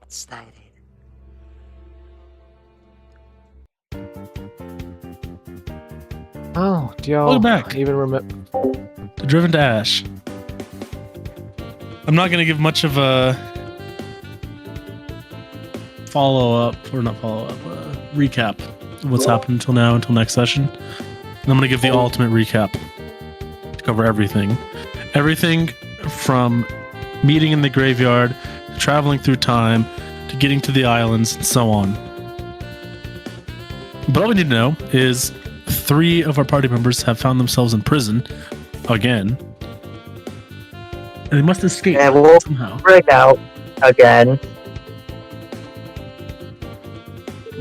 Excited. Oh, do y'all Welcome back. even remember? Driven to Ash. I'm not going to give much of a recap of what's happened until now, until next session. And I'm going to give the ultimate recap to cover everything. Everything from meeting in the graveyard, to traveling through time, to getting to the islands, and so on. But all we need to know is 3 of our party members have found themselves in prison again. And they must escape Yeah, we'll somehow. break out again.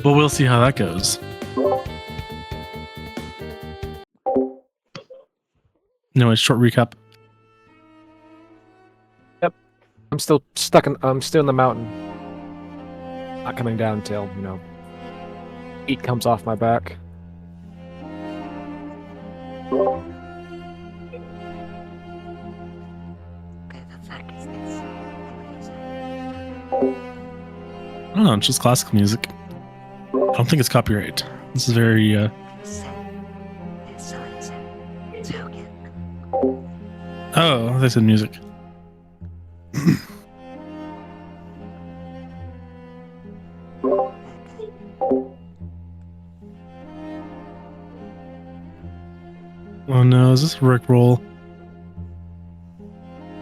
But we'll see how that goes. Anyway, short recap. I'm still stuck in. I'm still in the mountain. Not coming down till heat comes off my back. Okay, the fuck is this? I don't know, it's just classical music. I don't think it's copyright. This is very, Token. Oh, they said music. Oh no, is this a Rickroll?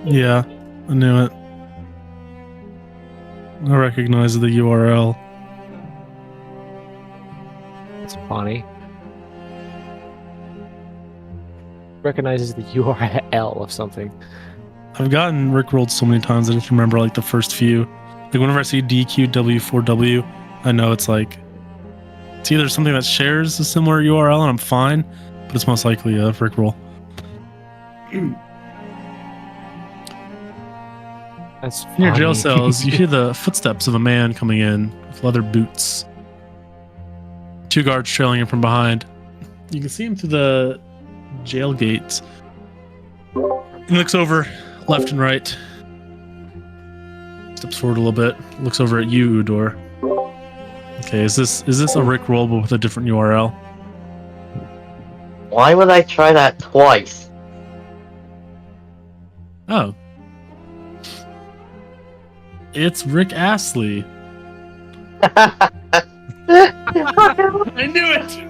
Yeah, I knew it. I recognize the URL. It's funny. Recognizes the URL of something. I've gotten Rickrolled so many times I just remember like the first few. Like whenever I see DQW4W, I know it's like it's either something that shares a similar URL and I'm fine, but it's most likely a Rickroll. That's In your jail funny. cells, you hear the footsteps of a man coming in with leather boots. 2 guards trailing him from behind. You can see him through the jail gates. He looks over left and right. Steps forward a little bit. Looks over at you, Udor. Okay, is this a Rickroll but with a different URL? Why would I try that twice? Oh. It's Rick Astley. I knew it!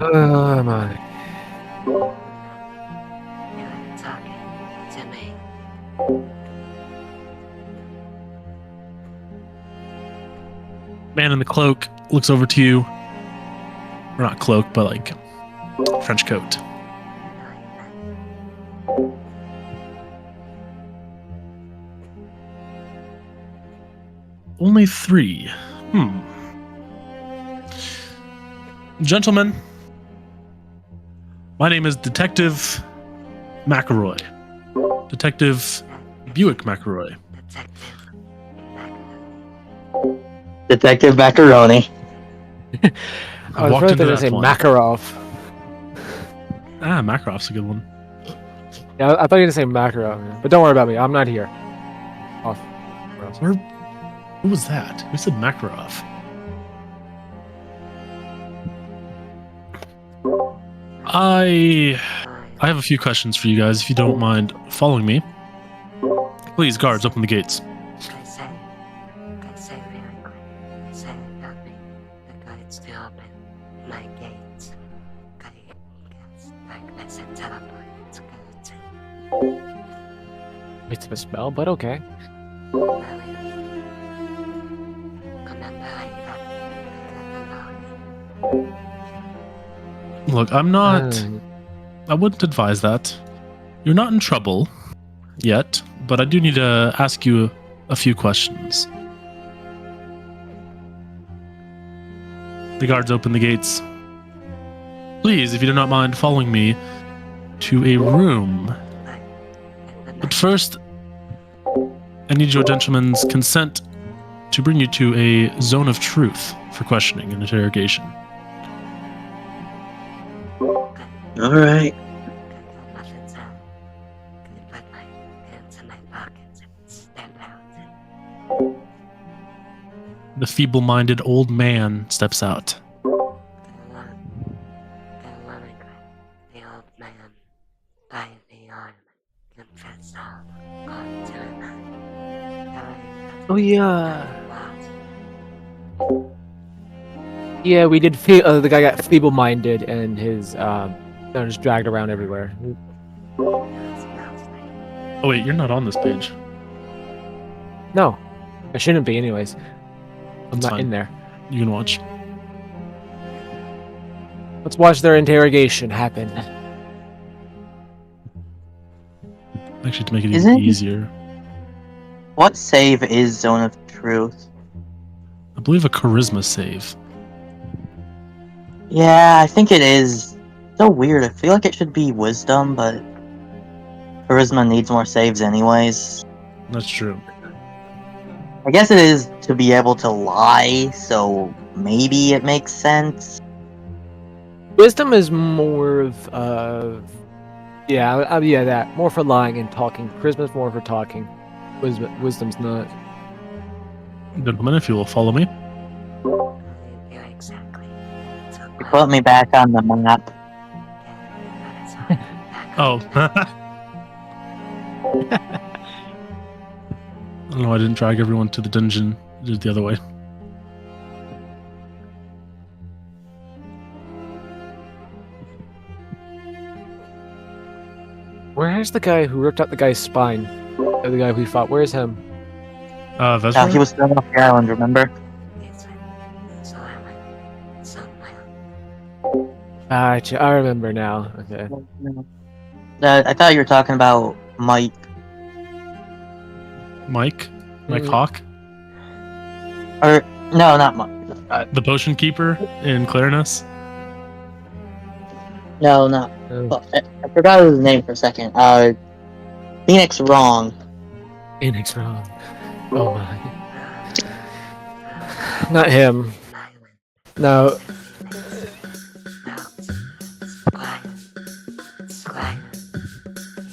Oh my. You're talking to me. Man in the cloak looks over to you. Or not cloak, but like French coat. Only 3. Gentlemen, my name is Detective McElroy. Detective Buick McElroy. Detective. Detective Macaroni. I was walked really into going to that say one. Makarov. Ah, Makarov's a good one. Yeah, I thought you were going to say Makarov, but don't worry about me. I'm not here. Off. Who was that? Who said Makarov? I have a few questions for you guys, if you don't mind following me. Please, guards, open the gates. I say really quick. Say help me. The guides to open my gates. Like I said, teleport. It's good. It's a spell, but okay. Look, I'm not... I wouldn't advise that. You're not in trouble yet, but I do need to ask you a few questions. The guards open the gates. Please, if you do not mind following me to a room. But first, I need your gentleman's consent to bring you to a zone of truth for questioning and interrogation. Alright. got muffins out. Could put my hands in my pockets and step out. The feeble-minded old man steps out. Go on and grab the old man by the arm. Confess all. Gone to him. Oh yeah. Yeah, we did. The guy got feeble-minded, and his just dragged around everywhere. Oh wait, you're not on this page. No, I shouldn't be, anyways. I'm That's not fine. in there. You can watch. Let's watch their interrogation happen. Actually, to make it even Isn't- easier, What save is Zone of Truth? I believe a charisma save. Yeah, I think it is. So weird. I feel like it should be Wisdom, but Charisma needs more saves anyways. That's true. I guess it is to be able to lie, so maybe it makes sense. Wisdom is more of, yeah, that more for lying and talking. Charisma's more for talking. Wisdom's not. Gentlemen, if you will follow me. Yeah, exactly. So You put me back on the map. Oh. I don't know, I didn't drag everyone to the dungeon. I did it the other way. Where's the guy who ripped out the guy's spine? The guy we fought. Where's him? Vesper? He was thrown off the island, remember? I remember now. Okay. I thought you were talking about Mike. Mike? Mike Mhm. Hawk? Or, no, not Mike. The potion keeper in Clarinus? No, not. Oh, I forgot his name for a second. Phoenix Wrong. Phoenix wrong. Oh my. Not him. No.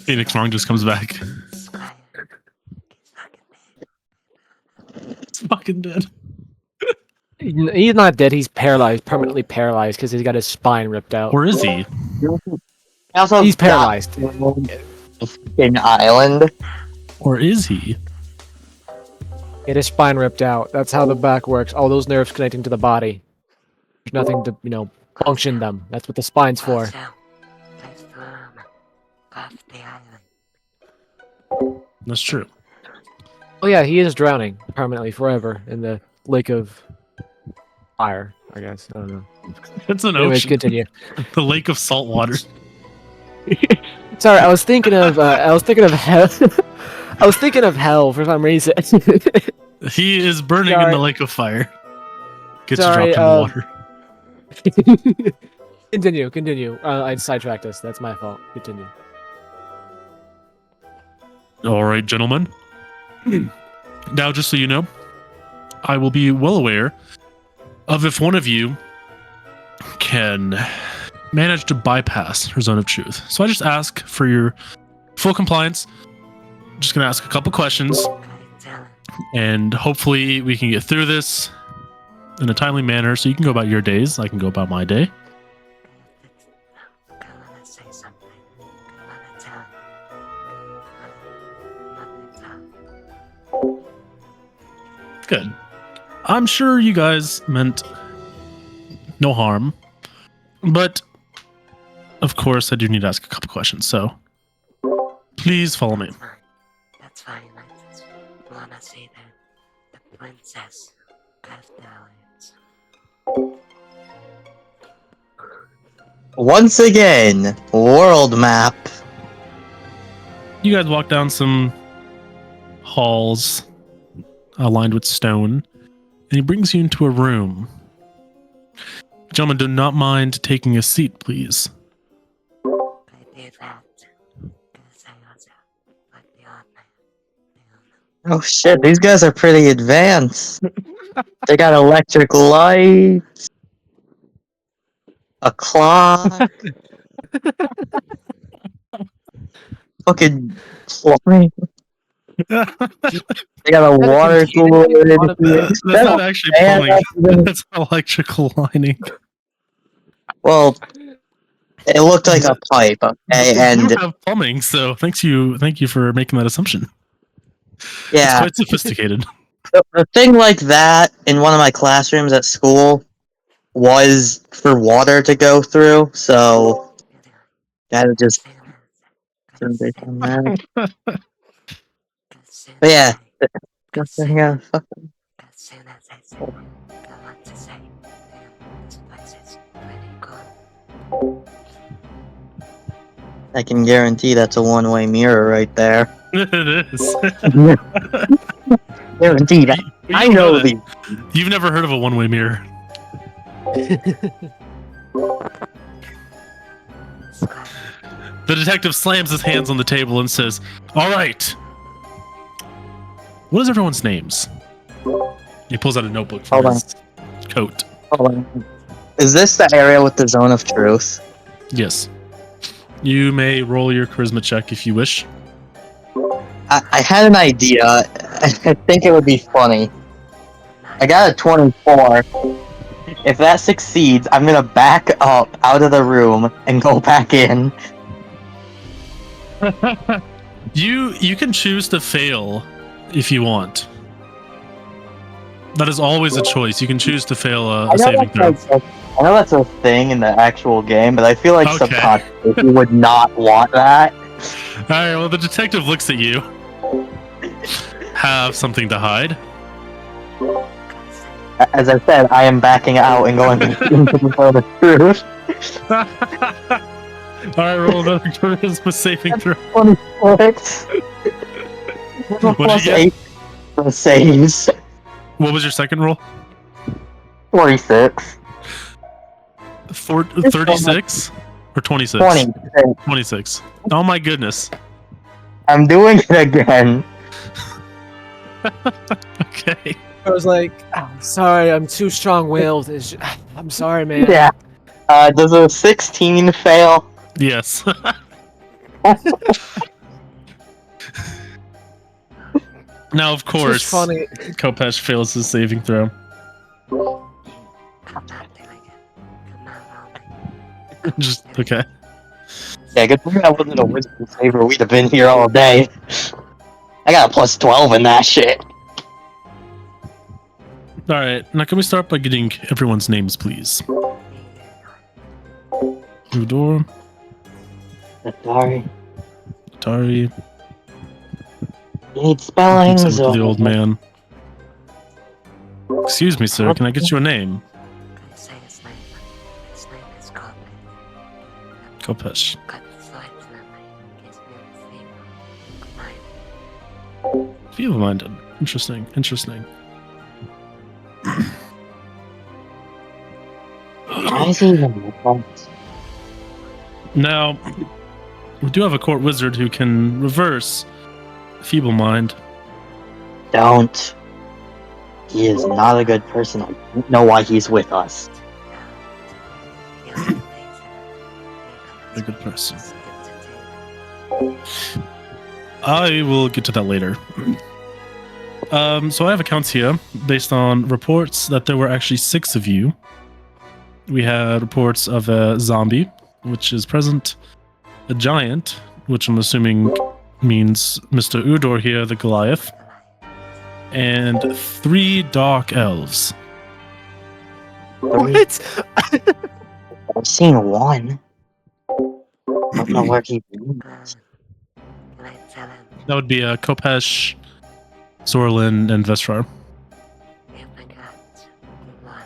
Phoenix Wrong just comes back. It's fucking dead. He's not dead. He's paralyzed, permanently paralyzed, because he's got his spine ripped out. Or is he? Also, He's paralyzed. In Island. Or is he? Get his spine ripped out. That's how the back works. All those nerves connecting to the body. There's nothing to, function them. That's what the spine's for. That's true. Oh yeah, he is drowning permanently, forever, in the lake of fire. I guess I don't know. It's an Anyways, ocean. continue. The lake of salt water. Sorry, I was thinking of hell. I was thinking of hell for some reason. He is burning in Sorry. the lake of fire. Gets Sorry, dropped in the water. Continue. I sidetracked us. That's my fault. Continue. All right, gentlemen. Now, just so you know, I will be well aware of if one of you can manage to bypass her zone of truth. So I just ask for your full compliance. I'm just going to ask a couple questions, and hopefully we can get through this in a timely manner so you can go about your days. I can go about my day. Good. I'm sure you guys meant no harm, but of course I do need to ask a couple questions, so please follow me. That's fine. I just wanna see the princess afterwards. Once again, world map. You guys walk down some halls lined with stone, and he brings you into a room. Gentlemen, do not mind taking a seat, please. I do that because I also put the odd man. Oh shit, these guys are pretty advanced. They got electric lights, a clock. Fucking fluorine. They got a That's water confusing. cooler in What here. That's That's not actually bad. plumbing. That's electrical lining. Well, it looked like a pipe, okay, You and have plumbing, so thank you for making that assumption. It's yeah, quite sophisticated. the thing like that in one of my classrooms at school was for water to go through, so gotta just based on that. But yeah, yeah, fuck. As soon as I say what I want to say, this place is pretty cool. I can guarantee that's a one-way mirror right there. It is. Guaranteed. But I you know that. the. You've never heard of a one-way mirror. The detective slams his hands on the table and says, "All right. What is everyone's names?" He pulls out a notebook from Hold his coat. Hold on. Is this the area with the zone of truth? Yes. You may roll your charisma check if you wish. I had an idea. I think it would be funny. I got a 24. If that succeeds, I'm gonna back up out of the room and go back in. You can choose to fail if you want. That is always a choice. You can choose to fail a saving throw. I know that's a thing in the actual game, but I feel like Okay. subconsciously you would not want that. All right. Well, the detective looks at you. Have something to hide. As I said, I am backing out and going into the zone of truth. All right. Roll another charisma saving throw. 26. What'd Plus you get? 8 for saves. What was your second roll? 46. 36 or 26? 20. 26. Oh my goodness. I'm doing it again. Okay. I was like, I'm sorry, I'm too strong-willed. I'm sorry, man. Yeah. Does a 16 fail? Yes. Now, of It's course, just funny. Kopesh fails his saving throw. I'm not doing it. Come on, Robin. Just okay. Yeah, good thing I wasn't a wisdom saver. We'd have been here all day. I got a plus 12 in that shit. All right. Now, can we start by getting everyone's names, please? Udor, Sorry. Tari. You need Keeps spellings up to or the old man. Excuse me, sir. Can I get you a name? Can I say his name? His name is Corbin. Kopesh. Got the slides in my gives me a fever. Mine. Feeble-minded. Interesting. Interesting. I see them. Now, we do have a court wizard who can reverse feeble mind. Don't. He is not a good person. I don't know why he's with us. A good person. I will get to that later. So I have accounts here based on reports that there were actually 6 of you. We had reports of a zombie, which is present, a giant, which I'm assuming means Mr. Udor here, the Goliath, and 3 dark elves. What? I've seen one. I don't know where he is. Can I tell him That would be Kopesh, Zorlin, and Vestrar. you forgot one?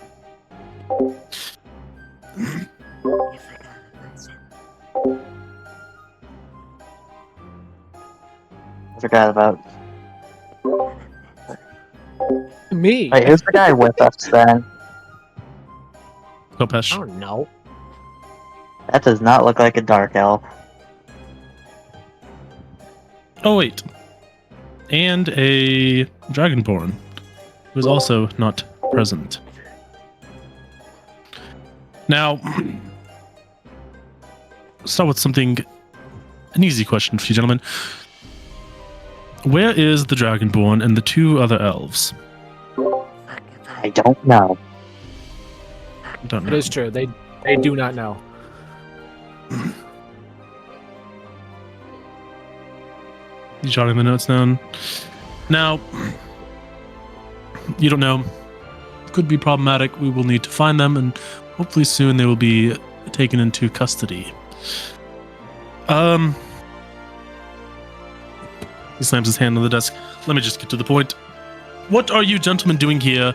You forgot a person. I forgot about. Me? Wait, who's the guy with us then? Kopesh. I don't know. That does not look like a dark elf. Oh, wait. And a Dragonborn, who is also not present. Now, start with an easy question for you, gentlemen. Where is the Dragonborn and the two other elves? I don't know. Don't It know. is true. They do not know. You jotting the notes down? Now, you don't know. Could be problematic. We will need to find them, and hopefully soon they will be taken into custody. He slams his hand on the desk. Let me just get to the point. What are you gentlemen doing here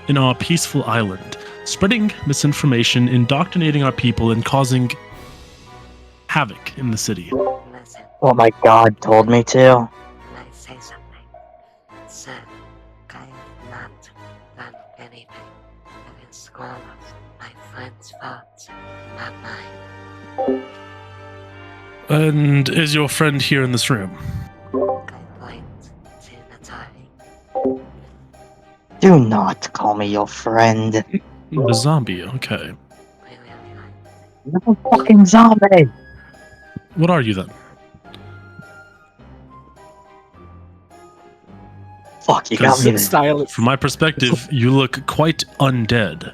in our peaceful island? Spreading misinformation, indoctrinating our people, and causing havoc in the city. Listen, Well, my god told me to. can I say something? Sir, I have not done anything. It is all of my friend's fault, not mine. And is your friend here in this room? I point to Natari. Do not call me your friend. The zombie, okay. We really like You're a fucking zombie. What are you then? Fuck, you got me there. Style. From my perspective, you look quite undead.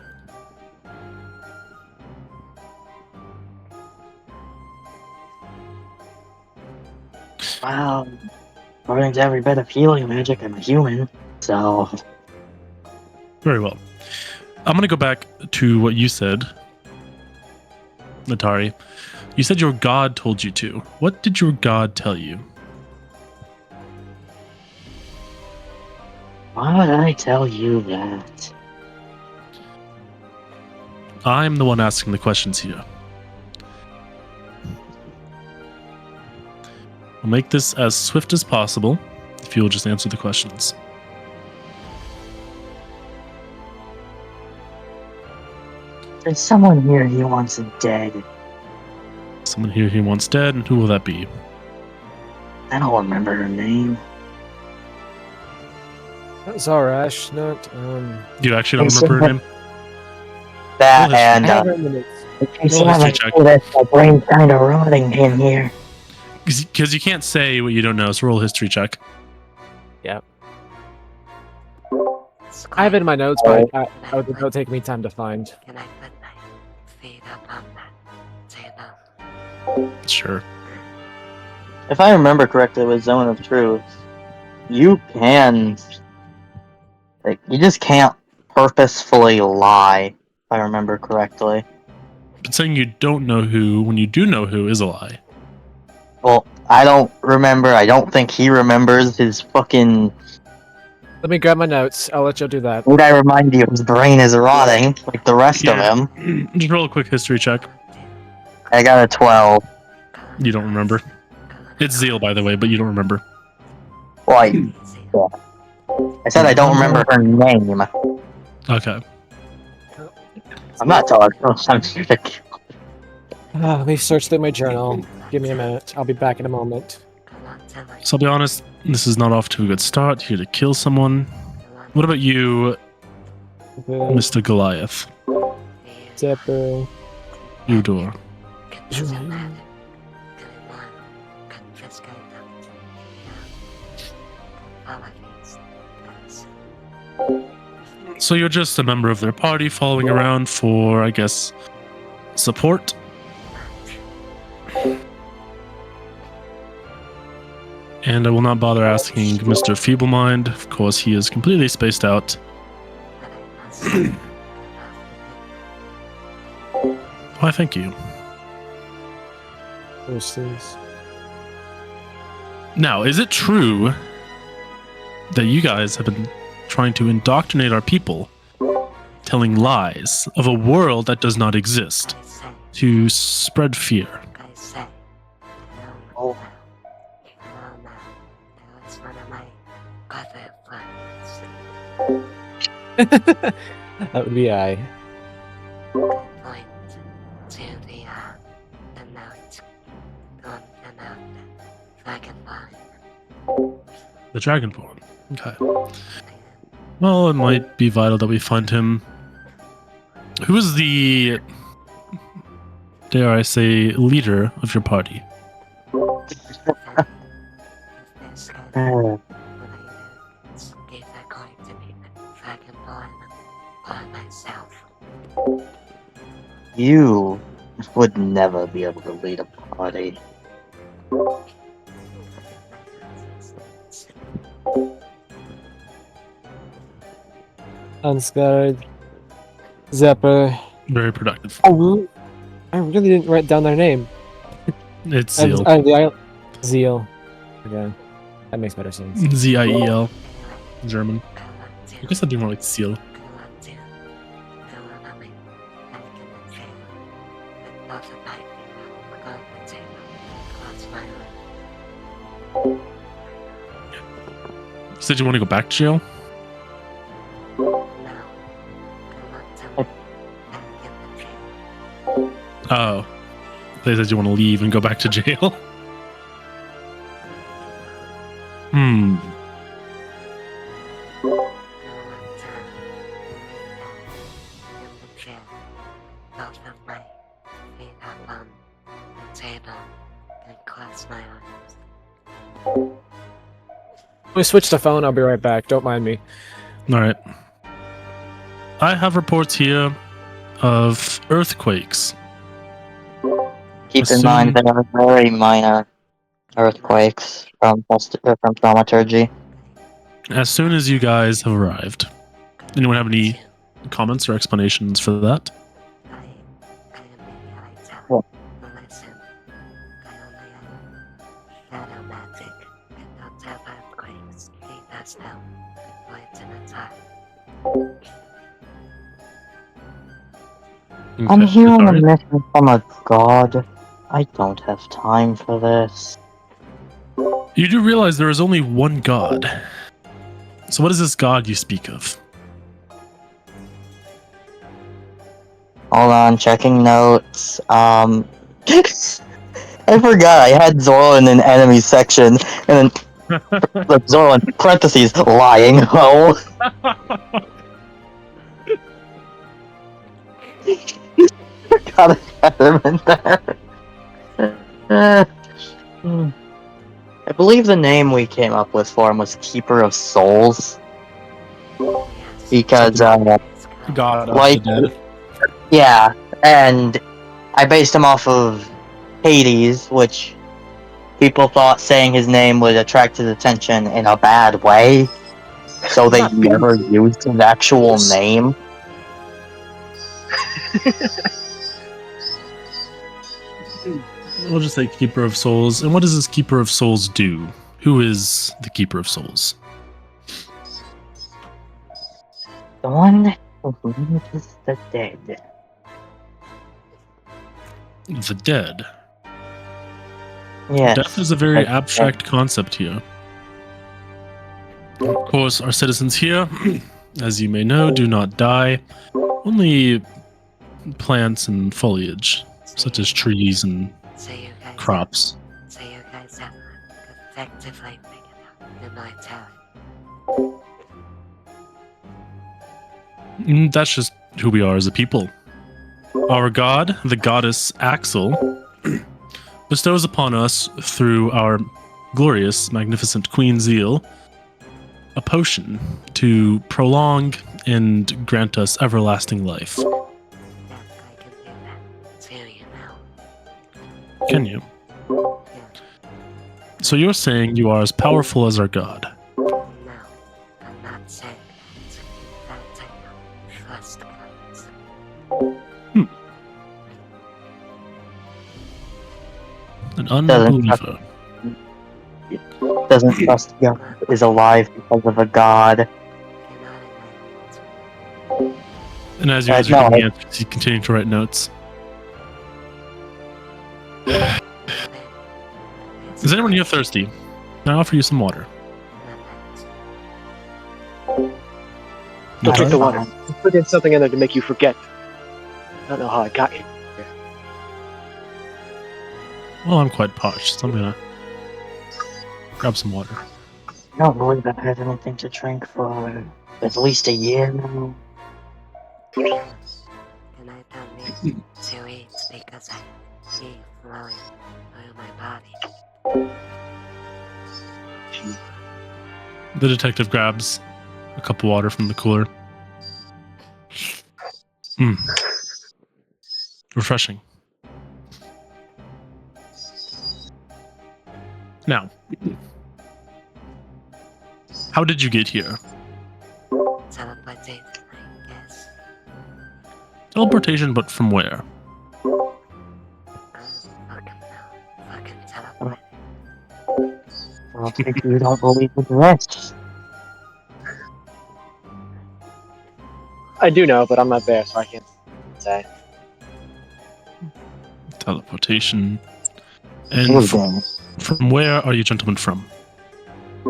Well, according to every bit of healing magic, I'm a human. So, Very well. I'm going to go back to what you said, Natari. You said your god told you to. What did your god tell you? why would I tell you that? I'm the one asking the questions here. I'll make this as swift as possible if you'll just answer the questions. There's someone here he wants dead. Someone here he wants dead, and who will that be? I don't remember her name. Zarash, not You actually don't remember her name? That Well, and I have her in the notes. Roll history check. my brain's kind of rotting in here. Because you can't say what you don't know, so roll a history check. I have it in my notes, but it'll take me time to find. Can I put my feet up on that table? Sure. If I remember correctly with Zone of Truth, you can... Like, you just can't purposefully lie, if I remember correctly. But saying you don't know who, when you do know who, is a lie. Well, I don't remember. I don't think he remembers his fucking... Let me grab my notes. I'll let you do that. Would I remind you, his brain is rotting, like the rest of him. Just roll a quick history check. I got a 12. You don't remember. It's Zeal, by the way, but you don't remember. Like, I said I don't remember her name. Okay. I'm not talking. I'm here to kill. Let me search through my journal. Give me a minute. I'll be back in a moment. So I'll be honest, this is not off to a good start. Here to kill someone. What about you, Mr. Goliath? Zephyr. Udor. So you're just a member of their party following around for, I guess, support? And I will not bother asking Mr. Feeblemind. Of course, he is completely spaced out. Why, thank you. Versus. Now, is it true that you guys have been trying to indoctrinate our people, telling lies of a world that does not exist, to spread fear? Oh. That was one of my other friends. That would be I. Point to the note on the note Dragonborn. The Dragonborn. Okay. Well, it might be vital that we find him. Who is the dare I say, leader of your party. If they're scared Uh, it's either going to be the Dragonborn or myself. You would never be able to lead a party. Unscarred. Zepper. Very productive. Oh, I really didn't write down their name. It's I have- Zeal. I have the isle- Zeal. Okay. That makes better sense. Ziel. German. I guess I do more like Seal. Said you want to go back to jail? Oh. They said you want to leave and go back to jail? Hmm. Let me switch the phone. I'll be right back. Don't mind me. Alright. I have reports here of earthquakes. Keep in mind there are very minor earthquakes from thaumaturgy. As soon as you guys have arrived. Anyone have any comments or explanations for that? What? Listen, I only have shadow magic and don't have earthquakes. He does now. Points in a time. I'm Okay, here on a sorry. mission from a god. I don't have time for this. You do realize there is only one god. So what is this god you speak of? Hold on, checking notes. I forgot I had Zoro in an enemy section, and then like Zoro in parentheses lying. Oh, forgot I had him in there. I believe the name we came up with for him was Keeper of Souls, because God of like, the dead. yeah, and I based him off of Hades, which people thought saying his name would attract his attention in a bad way, so they never used his actual name. We'll just say Keeper of Souls. And what does this Keeper of Souls do? Who is the Keeper of Souls? The one who leads the dead. The dead. Yes. Death is a very abstract concept here. Of course, our citizens here, as you may know, do not die. Only plants and foliage, such as trees and So you guys crops. So you guys have effectively figured out the mortality. That's just who we are as a people. Our god, the goddess Axel, bestows upon us through our glorious, magnificent Queen Zeal a potion to prolong and grant us everlasting life. Yeah, I can do that. So you know. Can you? Yeah. So you're saying you are as powerful as our god? No, I'm not saying that. That I don't trust gods. An unbeliever. Doesn't trust God is alive because of a god. You're not in my And as you guys No, are giving answers, you continue to write notes. Is anyone here thirsty? Can I offer you some water? Don't drink the Okay. water. Put in something in there to make you forget. I don't know how I got you. Well, I'm quite parched, so I'm gonna grab some water. I don't believe I've had anything to drink for at least a year now. And I don't need to eat because I see flowing through my body. The detective grabs a cup of water from the cooler. Refreshing. Now, how did you get here? Teleportation, I guess. Teleportation, but from where? Fucking no. Fucking teleport. Well, if you don't believe the rest. I do know, but I'm not there, so I can't say. Teleportation. And Then. from where are you gentlemen from? I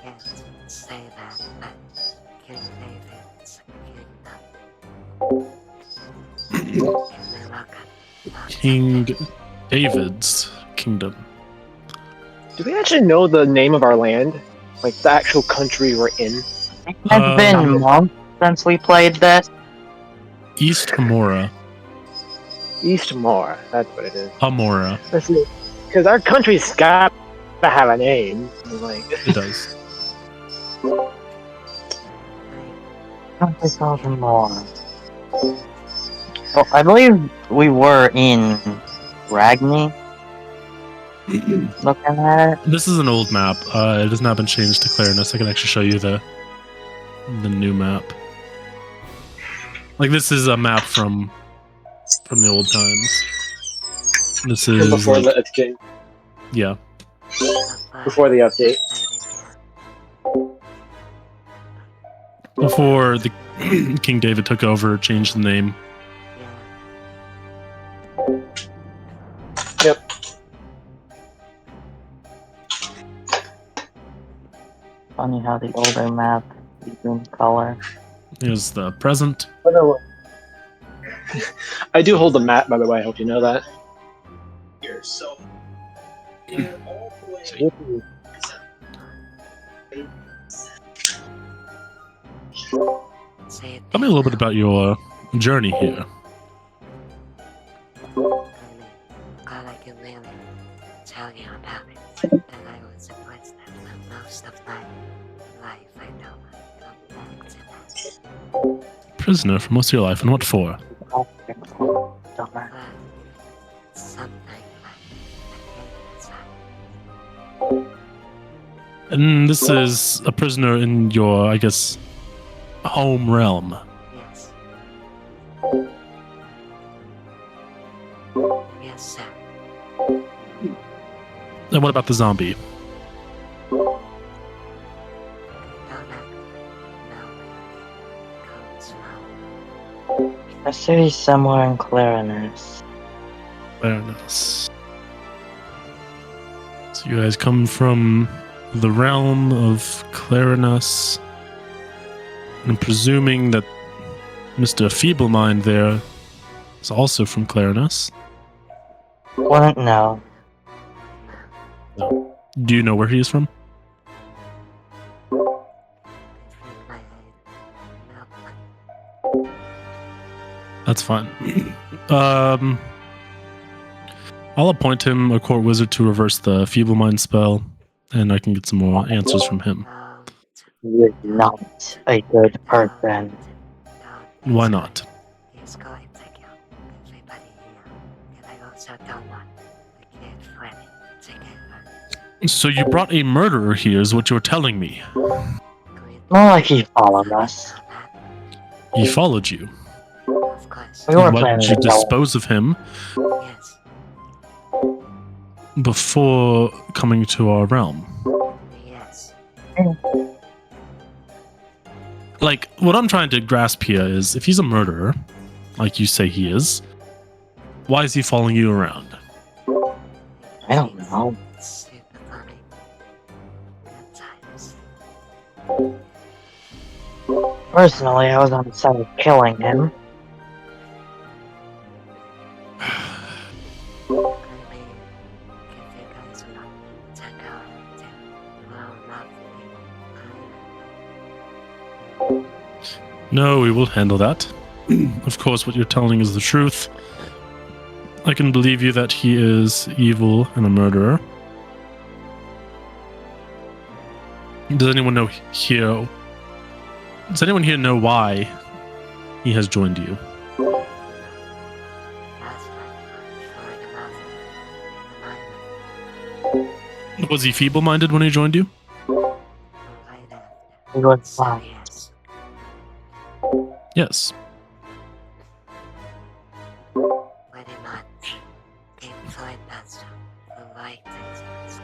can't say that, but King David's kingdom. King David's kingdom. Do we actually know the name of our land? Like, the actual country we're in? It has been months since we played this. East Amora. Eastmore, that's what it is. Amora. Because our country's got to have a name. Like, It does. Country called more. Well, I believe we were in Ragni. Looking at it. This is an old map. It has not been changed to Clarinus. I can actually show you the new map. Like, this is a map from the old times. This is before like, the king, yeah. before the update. Before the King David took over, changed the name. Yep. Funny how the older map is in color. Here's the present. I do hold the map, by the way. I hope you know that. So Tell me a little bit about your journey here. All I can really tell you about it, that I was a prisoner for most of my life. I don't come back to that. Prisoner for most of your life, and what for? Don't matter. But something like the king inside. And this is a prisoner in your, I guess, home realm. Yes. Yes, sir. And what about the zombie? Don't know where it comes from. A city somewhere in Clarinus. Awareness. So you guys come from the realm of Clarinus. And I'm presuming that Mr. Feeblemind there is also from Clarinus. Wouldn't know. Do you know where he is from? My no. That's fine. I'll appoint him a court wizard to reverse the Feeblemind spell, and I can get some more answers from him. You're not a good person. Why not? He's going to kill everybody here, and I also don't want the kid Freddy to get hurt. So you brought a murderer here, is what you're telling me. More like he followed us. He followed you. Of course. We were Why planning did you to kill him. dispose of him Yes. before coming to our realm? Yes. Like, what I'm trying to grasp here is, if he's a murderer, like you say he is, why is he following you around? I don't know. Super funny. Good times. Personally, I was on the side of killing him. I mean, if you guys want to go into well, not me. No, we will handle that. Of course, what you're telling is the truth. I can believe you that he is evil and a murderer. Does anyone know here? Does anyone here know why he has joined you? Last night, showing enough. Was he feeble-minded when he joined you? Right after. He was So fine. yes. Yes. Pretty much. Keep flying past the light distance.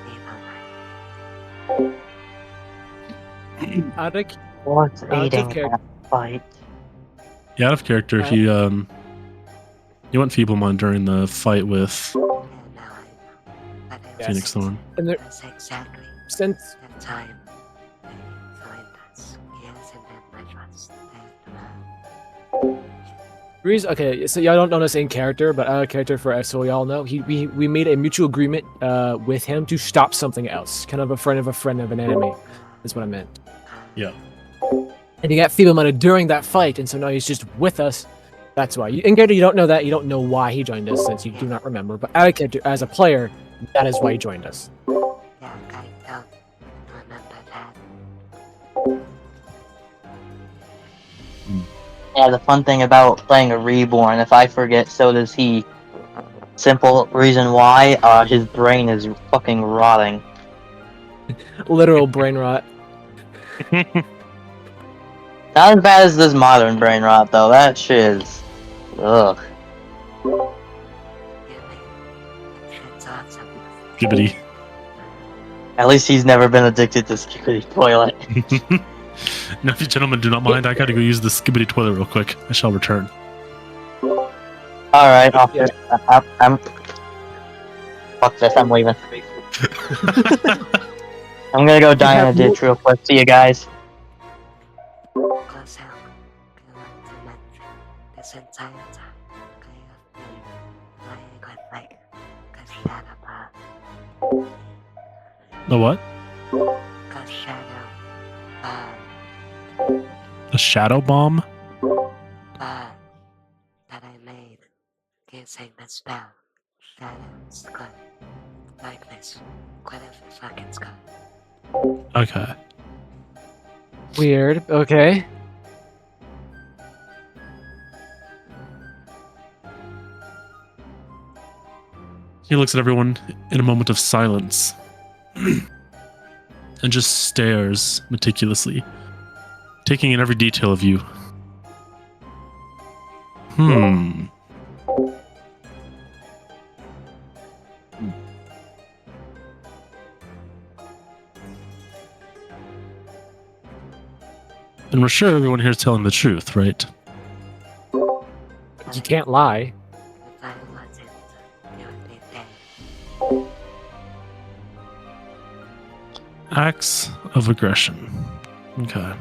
Leave a light. Out of, What's of aiding character. that fight? Yeah, out of character, he went feeble-minded during the fight with And now I know. But it Yes. Phoenix was, Thorn. and there, that's exactly since the time they find us. He hasn't been with us. reason, okay, so y'all don't know this in character, but out of character for so we all know, we made a mutual agreement with him to stop something else, kind of a friend of an enemy, is what I meant. Yeah. And he got feeble-minded during that fight, and so now he's just with us. That's why. In character, you don't know that. You don't know why he joined us, since you do not remember. But out of character, as a player, that is why he joined us. Yeah, I don't remember that. Yeah, the fun thing about playing a reborn, if I forget, so does he. Simple reason why, his brain is fucking rotting. Literal brain rot. Not as bad as this modern brain rot, though. That shit is. Ugh. Really? It's awesome. Gibbity. At least he's never been addicted to Skibidi Toilet. Now, if you gentlemen do not mind, I gotta go use the skibbity toilet real quick. I shall return. Alright, Yeah. I'm. Fuck this, I'm leaving. I'm gonna go die in a ditch real quick. See you guys. Close out. I want to mention this entire time I have been playing with like a shadow bomb. The what? A shadow bomb. A shadow bomb? Bomb that I made using the spell Shadow's Gun. Like this. Whatever the fuck it's called. Okay. Weird. Okay. He looks at everyone in a moment of silence and just stares meticulously, taking in every detail of you. And we're sure everyone here is telling the truth, right? You can't lie. If I wasn't, you would be dead. Acts of aggression. Okay.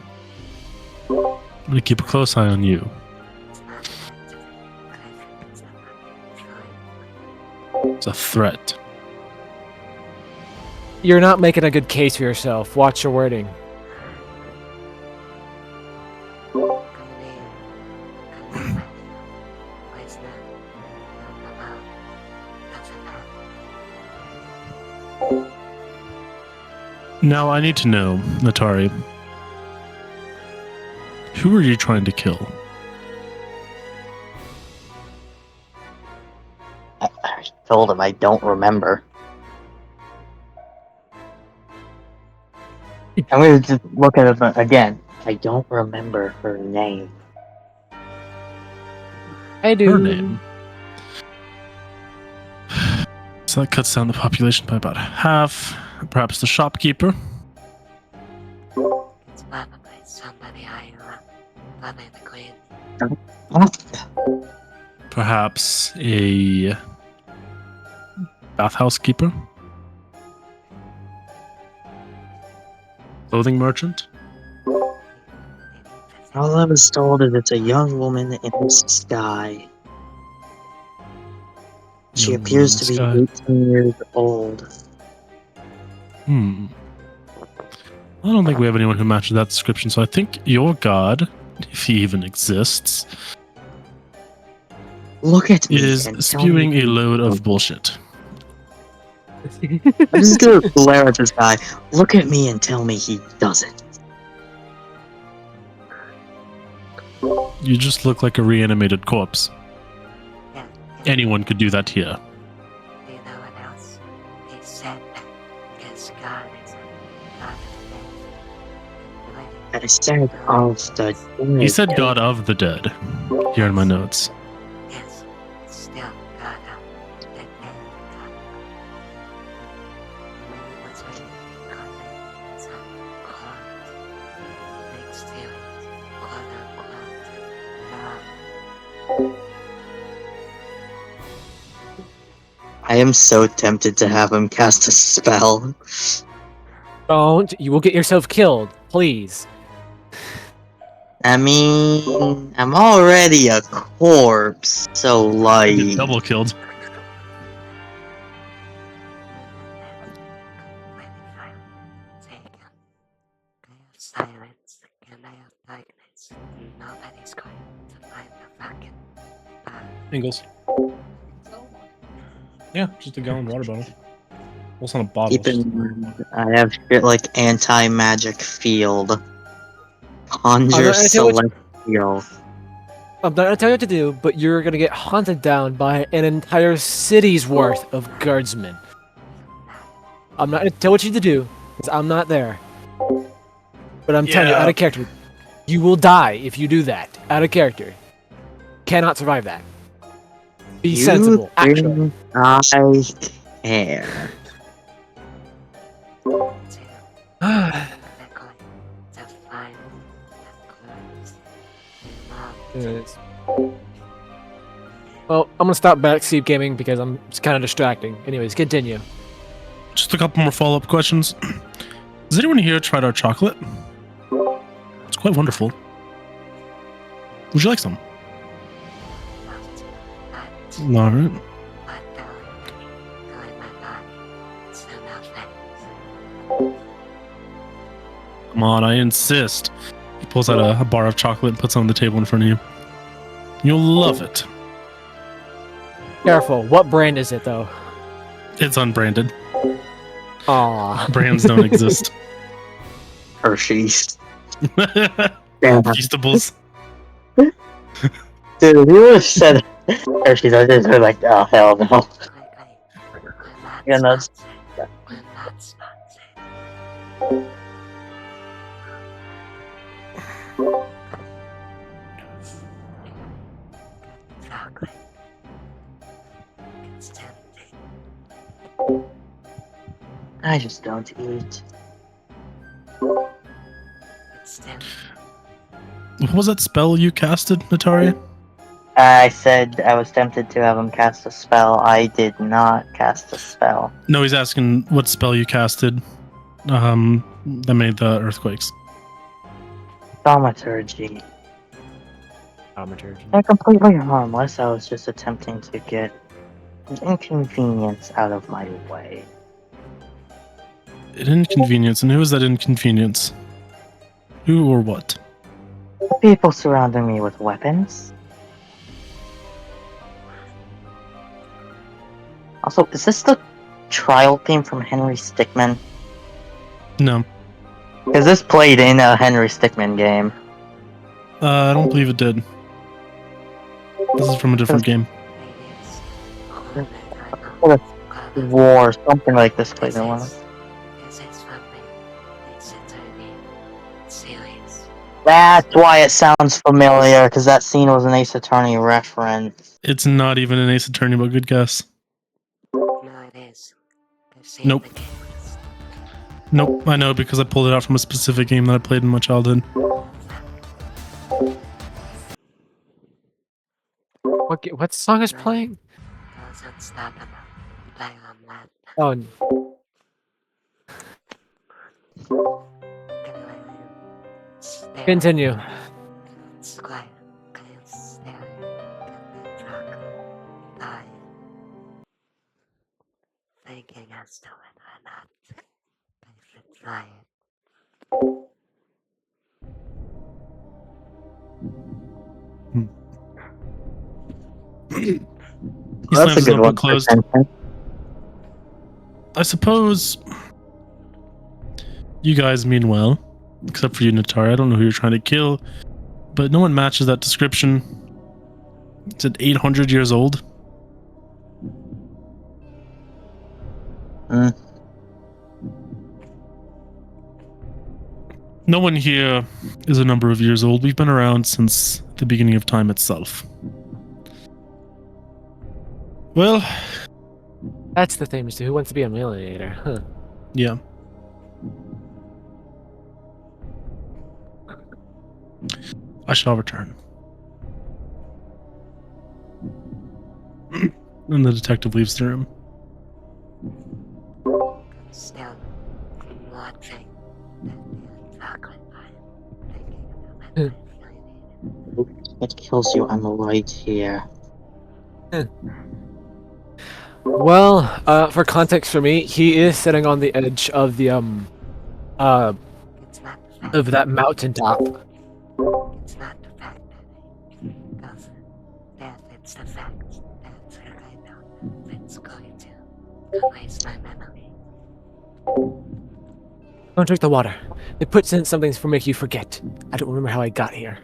I'm gonna keep a close eye on you. It's not effective, but I think it's the right choice. It's a threat. You're not making a good case for yourself. Watch your wording. Come near. Come near. Where's that? No, no, no. Doesn't matter. Now I need to know, Natari, who are you trying to kill? I told him I don't remember. I'm gonna just look at it again. I don't remember her name. I do. Her name. So that cuts down the population by about half. Perhaps the shopkeeper. It's probably somebody higher up. Probably the queen. Perhaps a bathhouse keeper. Clothing merchant. All I was told is it's a young woman in the sky. She Young appears woman to in be the 18 years old. I don't think we have anyone who matches that description, so I think your god, if he even exists, Look at me is and tell spewing me. a load of bullshit. I'm just gonna glare at this guy. Look at me and tell me he doesn't. You just look like a reanimated corpse. Yeah. Anyone could do that to you. Do you know what else? He said that because God is a God of I said of the He said God of the dead. Here in my notes. Yes, it's still God of the dead. God. What's my comment? Some quote next to it, quote unquote. I am so tempted to have him cast a spell. Don't. You will get yourself killed. Please. I mean, I'm already a corpse, so You like. get double killed. Silence, and I have darkness. Nobody's going to find the fucking Ingles. Yeah, just a gallon water bottle. What's on a bottle? Keep in mind, I have shit like anti-magic field, conjure not gonna tell what celestial. I'm not gonna tell you what to do, but you're gonna get hunted down by an entire city's worth of guardsmen. I'm not gonna tell what you to do, because I'm not there. But I'm telling you, out of character, you will die if you do that. Out of character. Cannot survive that. Be You sensible, actually. think I care? they're going to find the clues. Well, I'm gonna stop backseat gaming because it's kind of distracting. Anyways, continue. Just a couple more follow-up questions. Has anyone here tried our chocolate? It's quite wonderful. Would you like some? All right. Come on, I insist. He pulls out a bar of chocolate and puts it on the table in front of you. You'll love it. Careful. What brand is it, though? It's unbranded. Aw. Brands don't exist. Hershey's. Damn. Feastables. Dude, you would have said Hershey's. I just heard like, oh hell no. Yeah, no. Chocolate. It's tempting. I just don't eat. It's tempting. What was that spell you casted, Nataria? I said I was tempted to have him cast a spell. I did not cast a spell. No, he's asking what spell you casted. That made the earthquakes. Thaumaturgy. Thaumaturgy. They're completely harmless. I was just attempting to get an inconvenience out of my way. An inconvenience, and who is that inconvenience? Who or what? The people surrounding me with weapons. Also, is this the trial theme from Henry Stickmin? No. Because this played in a Henry Stickmin game. I don't believe it did. This is from a different game. War, something like this played in one. This is something. It's entirely serious. That's why it sounds familiar, because that scene was an Ace Attorney reference. It's not even an Ace Attorney, but good guess. No, it is. I've seen Nope. the games. Nope, I know because I pulled it out from a specific game that I played in my childhood. What song is playing? Those unstoppable. Play on that. Oh, continue. It's quite staring at the truck. Die. Thinking as to whether or not I should try it. He Well, slams that's a his good notebook one. closed. I suppose you guys mean well, except for you, Natari. I don't know who you're trying to kill, but no one matches that description. It's at 800 years old. Mm. No one here is a number of years old. We've been around since the beginning of time itself. Well, That's the thing, Mr. Who Wants to Be a Millionaire, huh? yeah. I shall return. And the detective leaves the room. Still watching the chocolate pie, thinking about my feeling. It kills you. I'm right here. Well, for context for me, he is sitting on the edge of the It's not the fact, of that mountaintop. it's not the fact that it doesn't, that it's the fact that I know it's going to erase my memory. Don't drink the water. It puts in something for make you forget. I don't remember how I got here.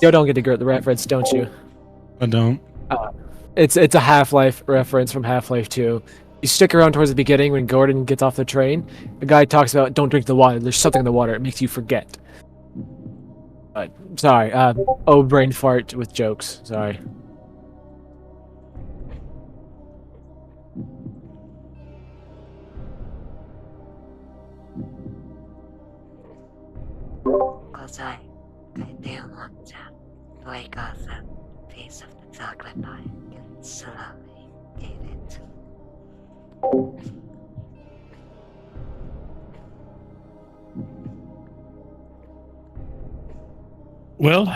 You don't get to get the reference, don't you? I don't. It's a Half-Life reference from Half-Life 2. You stick around towards the beginning when Gordon gets off the train. The guy talks about don't drink the water. There's something in the water. It makes you forget. Sorry. Brain fart with jokes. Sorry. Cause I do want to break off a piece of the chocolate pie and slowly eat it. Well,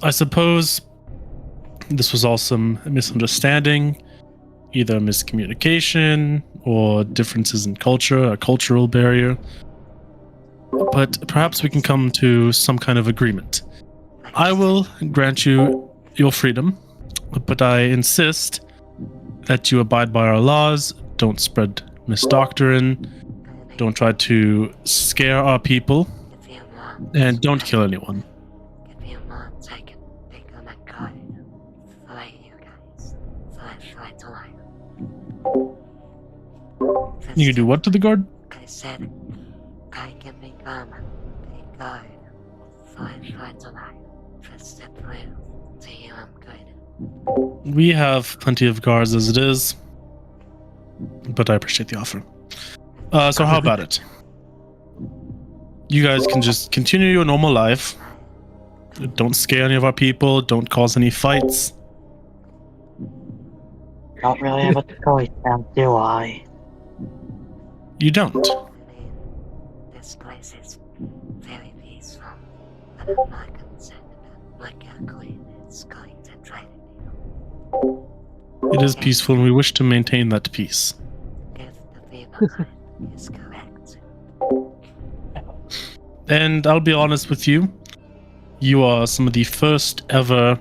I suppose this was all some misunderstanding, either miscommunication or differences in culture, a cultural barrier. But perhaps we can come to some kind of agreement. I will grant you your freedom, but I insist that you abide by our laws, don't spread misdoctrine, don't try to scare our people, If you want, and don't kill anyone. if you want, I can pick on a card for you guys. For tomorrow. You can do what to the guard? I said I can become a guard for tomorrow. Just to prove to you I'm good. We have plenty of guards as it is, but I appreciate the offer. So how about it? You guys can just continue your normal life. Don't scare any of our people. Don't cause any fights. Don't really have a choice now, do I? You don't. I mean, this place is very peaceful, but I'm not concerned about what your queen is going to try to do. It is peaceful, and we wish to maintain that peace. If the people is correct. And I'll be honest with you, you are some of the first ever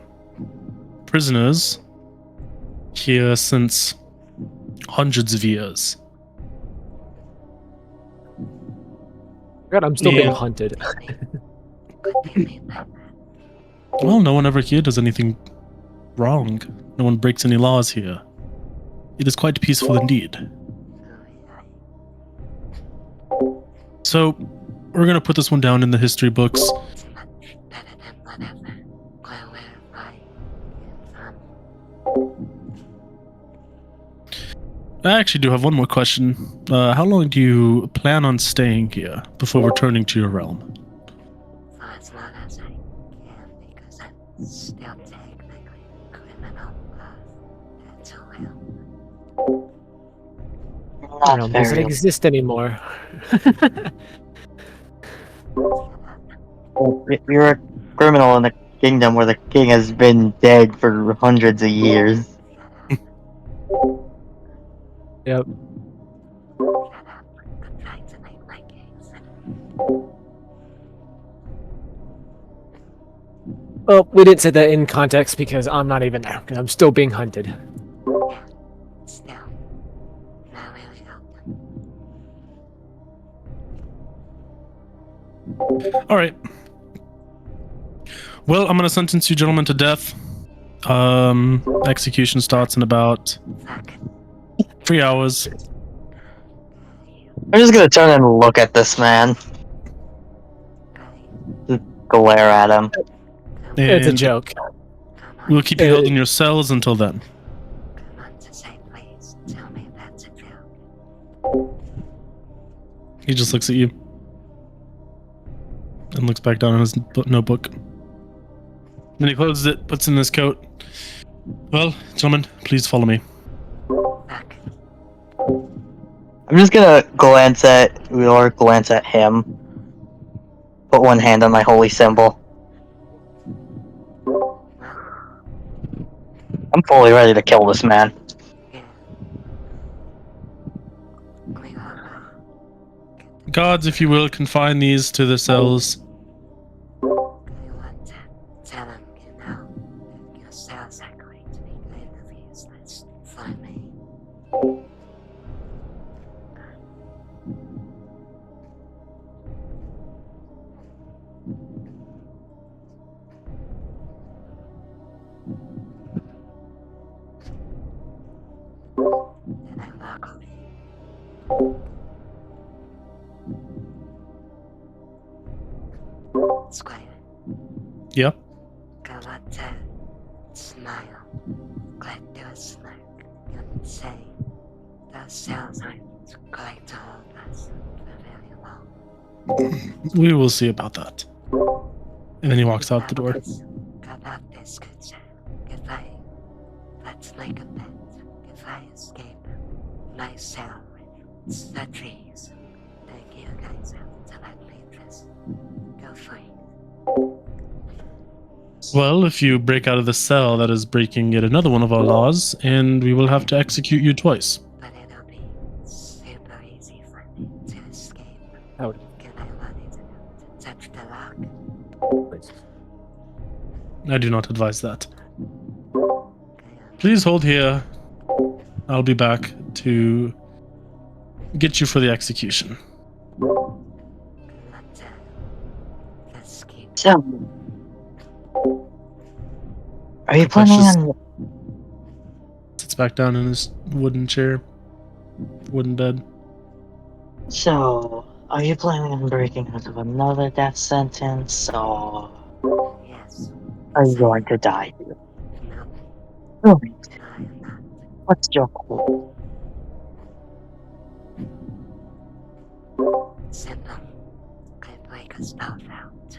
prisoners here since hundreds of years. God, I'm still being Yeah. hunted. Could you mean by that? Well, no one ever here does anything wrong. No one breaks any laws here. It is quite peaceful indeed. So, we're going to put this one down in the history books. It's much better than whatever or where I am from. I actually do have one more question. How long do you plan on staying here before returning to your realm? For as long as I can, because I'm still technically a criminal of that realm. I Not don't know, does it very. exist anymore? You're a criminal in a kingdom where the king has been dead for hundreds of years. Yep. Shut up. I'm trying to make my case. Well, we didn't say that in context because I'm not even there. Because I'm still being hunted. Yeah. Still. Not really open. All right. Well, I'm gonna sentence you gentlemen to death. Execution starts in about Fuck. 3 hours. I'm just gonna turn and look at this man. Okay. Glare at him. It's a And joke. Come on. we'll keep you held in your cells until then. Come on to say please. Tell me that's a joke. He just looks at you and looks back down in his notebook. Then he closes it, puts it in his coat. Well, gentlemen, please follow me. Fuck. I'm just gonna glance at him. Put one hand on my holy symbol. I'm fully ready to kill this man. Yeah. We all are. Guards, if you will, confine these to the cells. We want to tell him, you know, that your cells are going to be kind of useless for me. Then I walk away. Squire, Yeah. go on to smile, glad to a smirk, and say, those cells aren't going to hold us for very long. We will see about that. And then he walks out the door. Got out this good sir. Let's make a bet. If I escape my cell with such ease, then you guys have to let me just go free. Well, if you break out of the cell, that is breaking yet another one of our laws, and we will have to execute you twice. But it'll be super easy for me to escape. Oh. Can I run into to touch the lock? I do not advise that. Okay, Please hold here. I'll be back to get you for the execution. let's keep So, are you Capesh planning just on? sits back down in his wooden chair, wooden bed. So, are you planning on breaking out of another death sentence, or yes. are you going to die here? No, Right. I am not. What's your call? Simple. Could break us both out.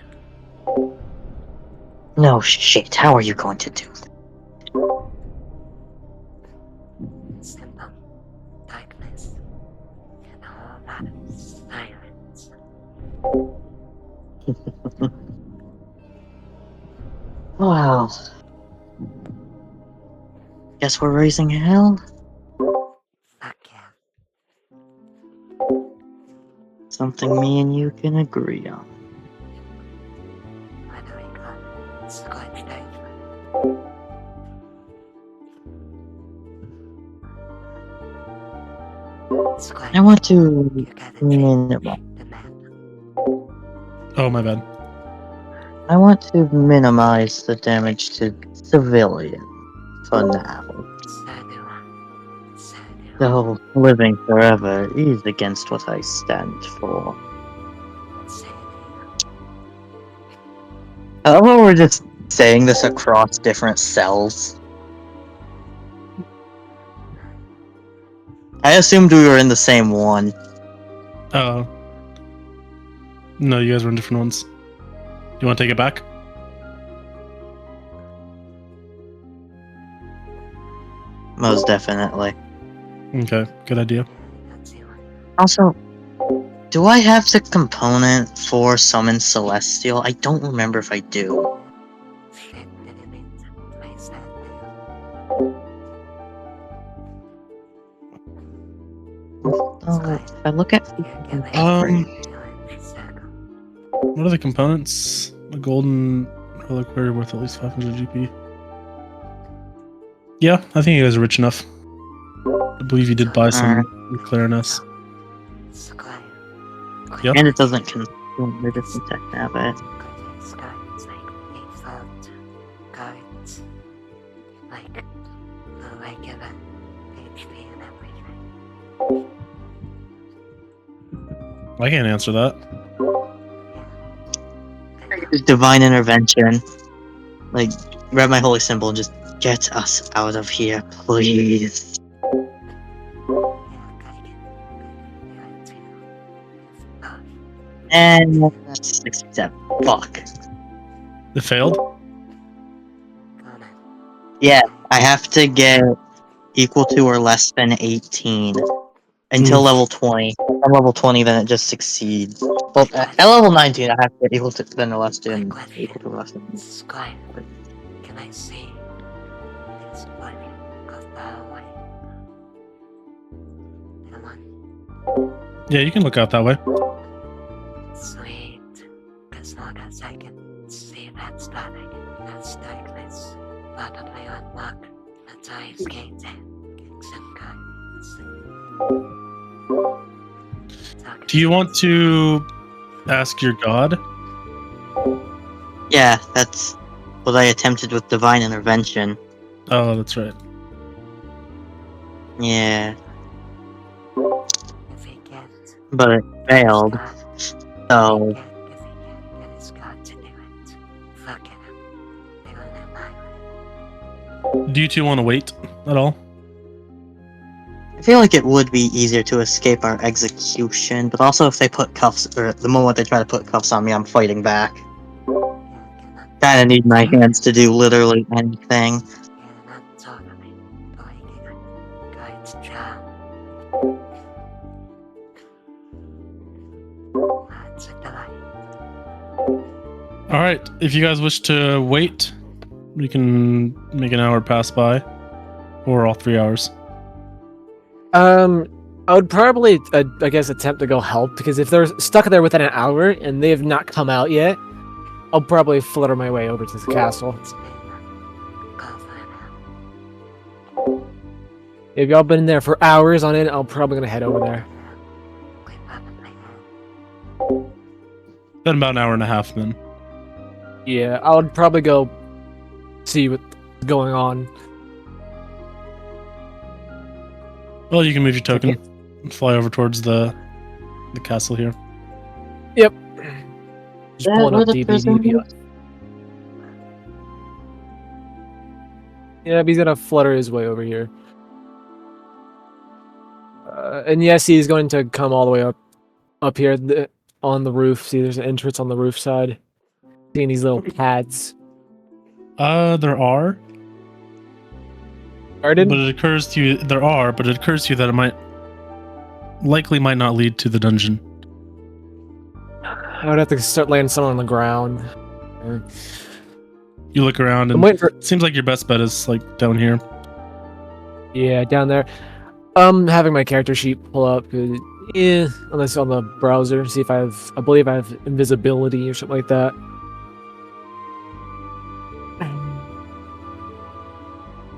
No shit. How are you going to do that? Simple. Darkness. And a whole lot of silence. Well, guess we're raising hell. Fuck yeah. Something me and you can agree on. What do we call it? Scorched earth. Scorched. I want to You gotta minimize. the map. Oh, my bad. I want to minimize the damage to civilians for now. So do I. So do I. Though living forever is against what I stand for. Say it I love how we're just saying this across different cells. I assumed we were in the same one. Oh. No, you guys were in different ones. You want to take it back? Most definitely. Okay, good idea. That's you. Also, do I have the component for Summon Celestial? I don't remember if I do. Shit, didn't mean to place that there. Oh, if I look at You're killing Um, the circle. What are the components? A golden reliquary worth at least 500 GP. Yeah, I think you guys are rich enough. I believe you did buy some clarinets. Squire. Yep. And it doesn't consume the disinfect now, but Guards like default guards. Like the regular HP and everything. I can't answer that. divine intervention. Like, grab my holy symbol and just get us out of here, please. And that's 67. Fuck. It failed? Yeah, I have to get equal to or less than 18 until Oof. level 20. At level 20, then it just succeeds. Well, at level 19, I have to get equal to then or less than equal to or less than. Squire, can I see this body go far away? Come on. Yeah, you can look out that way. Sweet. As long as I can see that static, that's darkness. Probably unlock the dice gate and get some guidance. Do you want to ask your god? Yeah, that's what I attempted with divine intervention. Oh, that's right. Yeah, If he gets but it failed. So, if he can't get his god to do it, fuck it up. They will let my way. Do you two want to wait at all? I feel like it would be easier to escape our execution, but also if they put cuffs, or the moment they try to put cuffs on me, I'm fighting back. Kinda need my hands to do literally anything. Alright, if you guys wish to wait, we can make an hour pass by. Or all 3 hours. I would probably, I guess, attempt to go help, because if they're stuck there within an hour and they have not come out yet, I'll probably flutter my way over to the castle. If y'all been there for hours on end, I'm probably gonna head over there. Then about an hour and a half then. Yeah, I would probably go see what's going on. Well, you can move your token and fly over towards the castle here. Yep. Just That pulling up what a prison DB. is? Yeah, he's gonna flutter his way over here. And yes, he's going to come all the way up here on the roof. See, there's an entrance on the roof side. Seeing these little pads. There are. Pardon? But it occurs to you that it likely might not lead to the dungeon. I would have to start laying someone on the ground. You look around I'm and waiting for. it seems like your best bet is like down here. Yeah, down there. Having my character sheet pull up. Yeah, unless on the browser, see if I believe I have invisibility or something like that.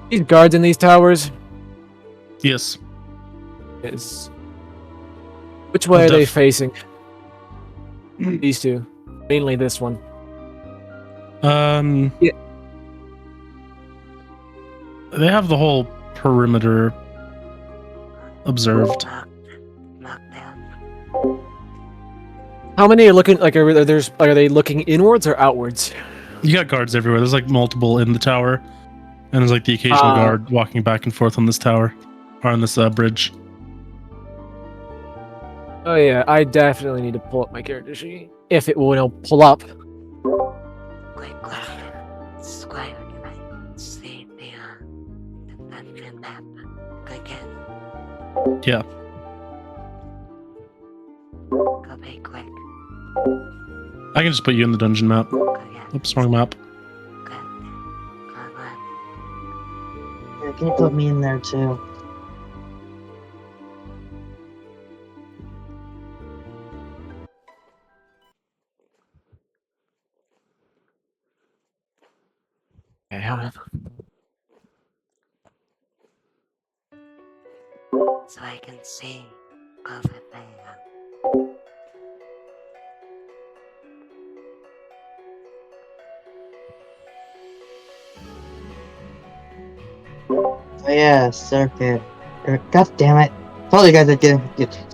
These guards in these towers. Yes. Is which way are they Def- facing? These two, mainly this one. Yeah. They have the whole perimeter observed. How many are looking like are they looking inwards or outwards? You got guards everywhere. There's like multiple in the tower, and there's like the occasional guard walking back and forth on this tower or on this bridge. Oh yeah, I definitely need to pull up my character sheet if it will pull up. Quick question. Squire, can I see the dungeon map again? Yeah. Go be quick. I can just put you in the dungeon map. Go get Oops, wrong map. good. Go on. Yeah, can you put me in there too? Okay, hold on. So I can see over there. Oh yeah, circuit. God damn it! Told you guys I'd get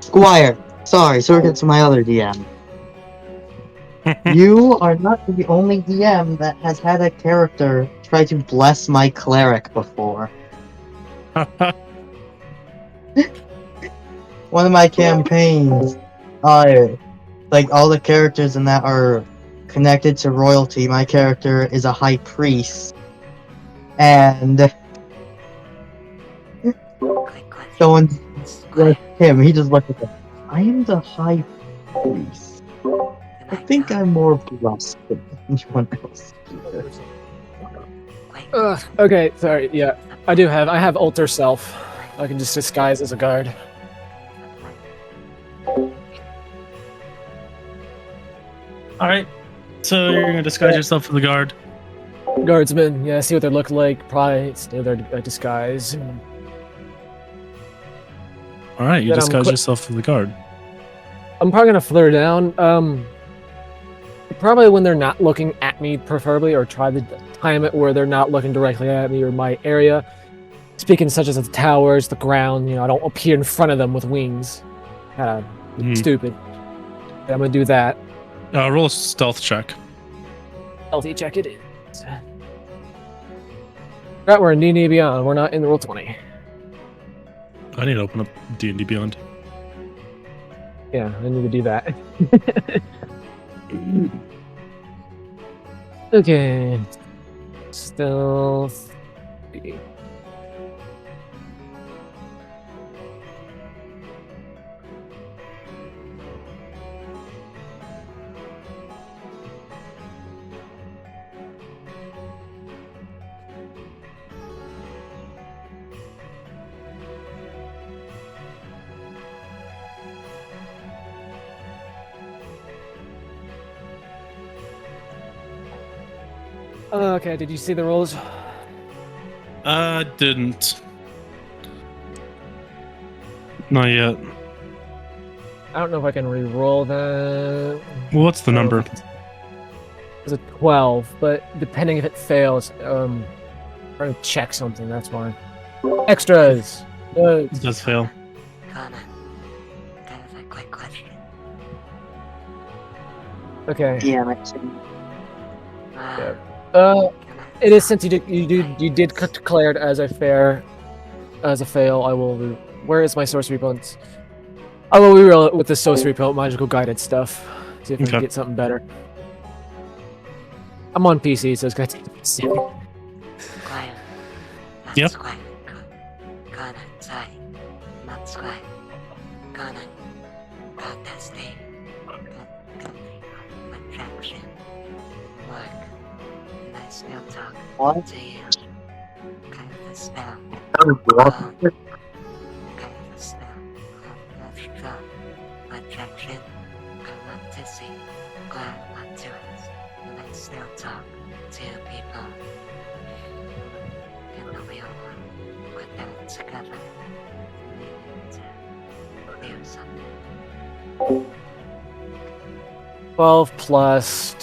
Squire. Sorry, circuit's my other DM. You are not the only DM that has had a character try to bless my cleric before. One of my campaigns, like all the characters in that are connected to royalty. My character is a high priest, and Quick question. someone Squire, him. He just looked at them. I am the high priest. can I I think come? I'm more blessed than anyone else here. Quick. Okay, sorry. Yeah, I have alter self. I can just disguise as a guard. All right. So you're gonna disguise yourself as the guard. Guardsmen, yeah, see what they look like. Probably steal their disguise. All right. You Then I'm disguise qui- yourself as the guard. I'm probably gonna flare down. Probably when they're not looking at me, preferably, or try to time it where they're not looking directly at me or my area. Speaking such as the towers, the ground. I don't appear in front of them with wings. Kind of Mhm. stupid. But I'm gonna do that. Roll a stealth check. Healthy check it is. Right, we're in D&D Beyond. We're not in the Roll20. I need to open up D&D Beyond. Yeah, I need to do that. Okay. Stealth. Okay, did you see the rolls? Didn't. Not yet. I don't know if I can re-roll that. Well, what's the number? It's a 12, but depending if it fails, trying to check something, that's why. Extras! It does fail. Connor, I have a quick question. Okay. Damn it. Uh, Uh, can I it is since you did declare it as a fail. I will. Where is my sorcery points? I will reroll it with the sorcery point magical guided stuff. See if I Okay. can get something better. I'm on PC, so it's gonna take a second. Squire? Not Yep. Squire. Connor, sorry. Not Squire. Connor. God, that's the attraction. Work. And I still talk What? to you. Kind of a spell. Oh, Kind of a spell. Love attraction. I want to see. Glad not to us. And I still talk to people. In the real world. Put them together. Needing to do something. 12 plus.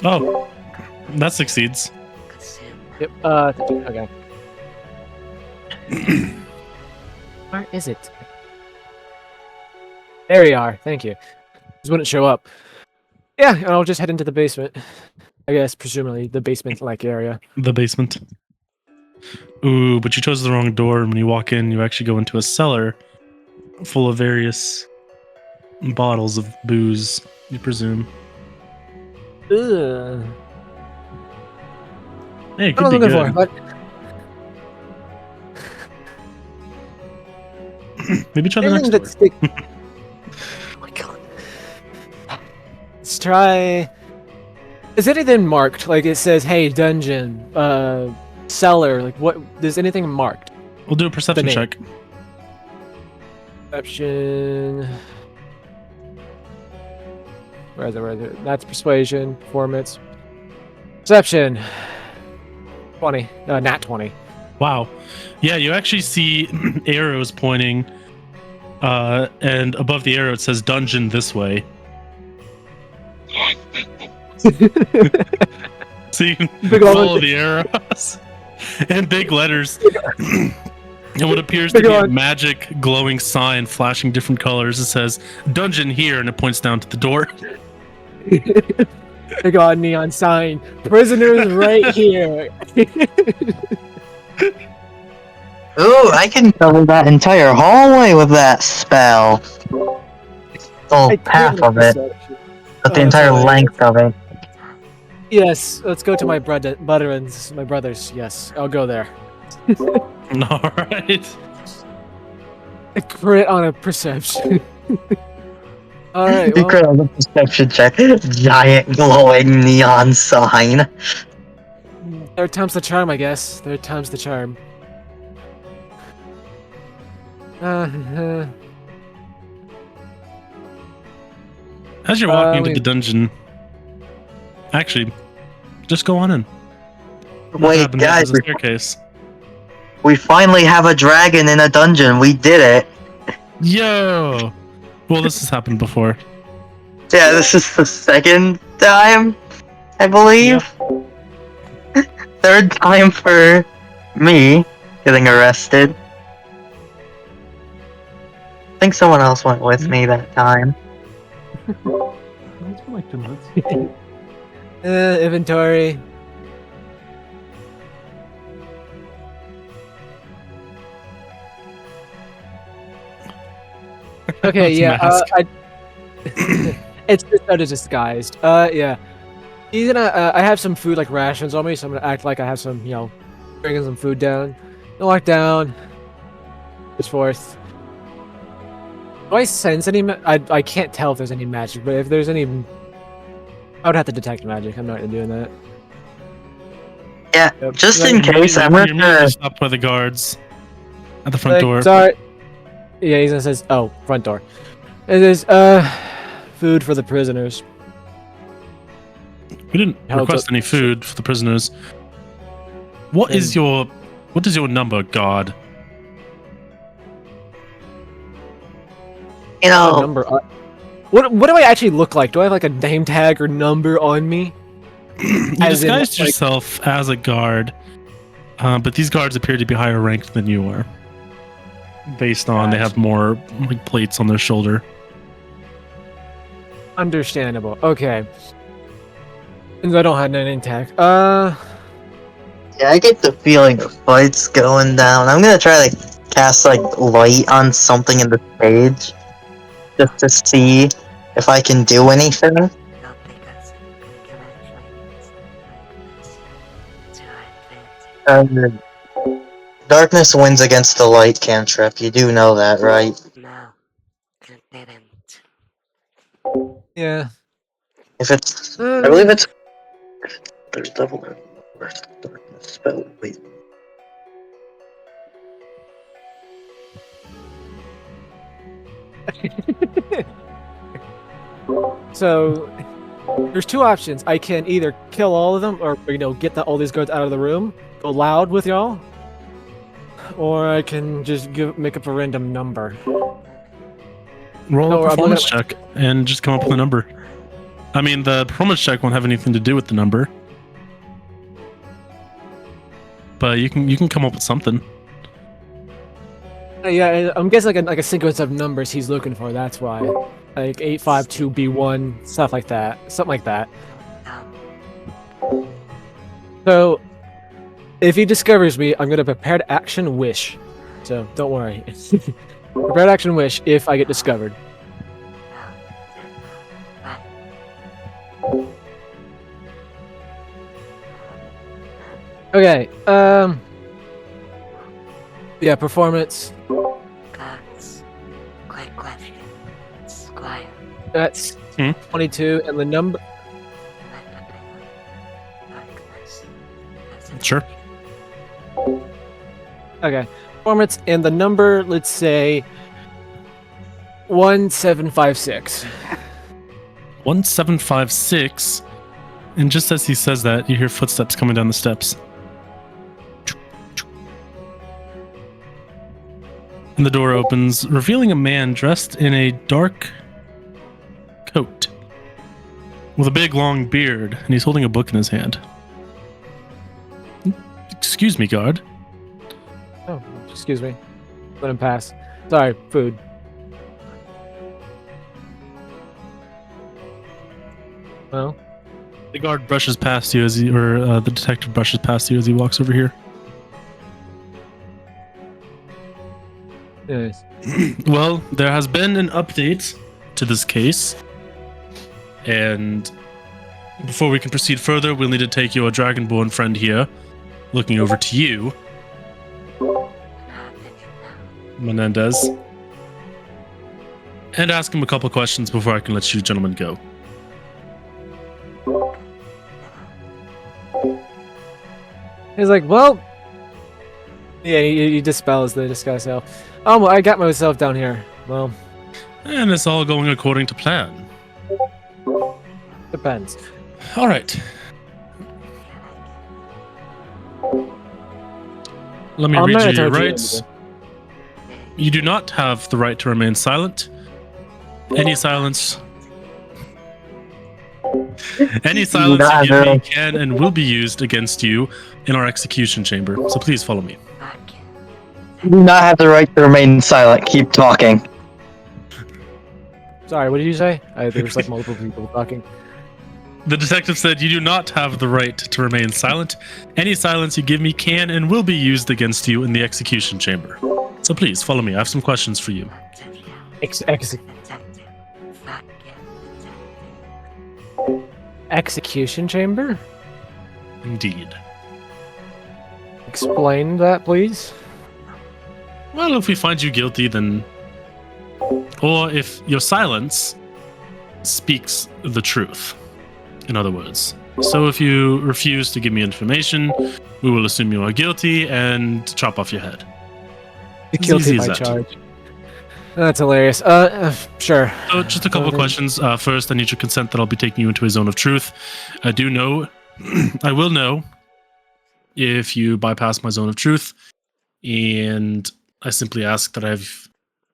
Oh, that succeeds. Consume. Yep. Okay. Where is it? There you are. Thank you. Just wouldn't show up. Yeah, and I'll just head into the basement. I guess, presumably, the basement-like area. The basement. Ooh, but you chose the wrong door. When you walk in, you actually go into a cellar full of various bottles of booze, you presume. Ugh. Hey, it I could was be looking good. for, but Maybe try the next anything door. that stick. Oh my god. Let's try. Is anything marked? Like it says, "Hey, dungeon, cellar." Like what? Is anything marked? We'll do a perception name. check. Perception. Where is it? That's persuasion, performance, perception. 20. Nat 20. Wow. Yeah, you actually see arrows pointing, and above the arrow it says dungeon this way. So you can Big old- follow the arrows in big letters. And what appears to Big be a old- magic glowing sign flashing different colors. It says dungeon here, and it points down to the door. Big on neon sign. Prisoners right here. Ooh, I can cover that entire hallway with that spell. Well, half of it, but the entire length of it. Yes, let's go to my brothers. Yes, I'll go there. All right. A crit on a perception. All right. Well, Incredible perception check. Giant glowing neon sign. third time's the charm, I guess. Third time's the charm. As you're walking into wait. the dungeon, actually, just go on in. What Wait, happens up guys, is a staircase. we finally have a dragon in a dungeon. We did it. Yo! Well, this has happened before. Yeah, this is the second time, I believe. Third time for me getting arrested. I think someone else went with me that time. Inventory. Okay, It's yeah. mask. It's just out of disguised. Yeah. He's gonna. I have some food like rations on me, so I'm gonna act like I have some, bringing some food down. Gonna walk down. It's forth. Do I sense any? I can't tell if there's any magic, but if there's any, I would have to detect magic. I'm not gonna doing that. Yeah, Yep. just Like, in case, I'm You're immediately gonna. stopped by the guards at the front Like, door. Sorry. Yeah, he's gonna says, "Oh, front door." It is food for the prisoners. We didn't Held request up. any food for the prisoners. What is your number, God? You What know, number? What do I actually look like? Do I have like a name tag or number on me? You As in, disguised like- yourself as a guard, but these guards appear to be higher ranked than you are. Based on they Gotcha. have more like plates on their shoulder. Understandable. Okay. Since I don't have a name tag. yeah, I get the feeling a fight's going down. I'm gonna try to cast like light on something in the stage, just to see if I can do anything. No, because we can actually use the darkness to our advantage. Darkness wins against the light cantrip. You do know that, right? No, it didn't. Yeah. If it's, I believe it's. There's double darkness spell. Wait. So there's two options. I can either kill all of them, or get all these guards out of the room, go loud with y'all, or I can just make up a random number. Roll No, a I'm performance looking check and just come up with a number. I mean, the performance check won't have anything to do with the number, but you can come up with something. Yeah, I'm guessing like a sequence of numbers he's looking for. That's why, like 852B1, stuff like that, something like that. So, if he discovers me, I'm gonna prepared action wish. So don't worry. Prepared action wish if I get discovered. Okay. Yeah, performance. Gods, quick question. Squire, That's Hmm? 22, and the number. darkness. Sure. Okay, performance and the number. Let's say 1756. 1756. And just as he says that, you hear footsteps coming down the steps. And the door opens, revealing a man dressed in a dark coat with a big long beard, and he's holding a book in his hand. Excuse me, guard. Oh, excuse me. Let him pass. Sorry, food. Well, The guard brushes past you the detective brushes past you as he walks over here. yes. Well, there has been an update to this case, and before we can proceed further, we'll need to take your dragonborn friend here, looking over to you, How did you know? Menendez, and ask him a couple questions before I can let you gentlemen go. He's like, well, yeah, he dispels the disguise self. Oh, well, I got myself down here. Well, And it's all going according to plan. depends. All right. Let me I'm read not you your gonna rights. You do not have the right to remain silent. Any silence Any silence you give me can and will be used against you in our execution chamber. So please follow me. Fuck you. You do not have the right to remain silent. Keep talking. Sorry, what did you say? There was like multiple people talking. The detective said you do not have the right to remain silent. Any silence you give me can and will be used against you in the execution chamber. So please follow me. I have some questions for you. Detective. Fuck you. Detective. Execution chamber? Indeed. Explain that, please. Well, if we find you guilty, then... Or if your silence speaks the truth, in other words. So if you refuse to give me information, we will assume you are guilty and chop off your head. As Guilty easy as by that. charge. That's hilarious. Sure. So just a couple of Okay. questions. First, I need your consent that I'll be taking you into a zone of truth. I do know, I will know if you bypass my zone of truth, and I simply ask that I have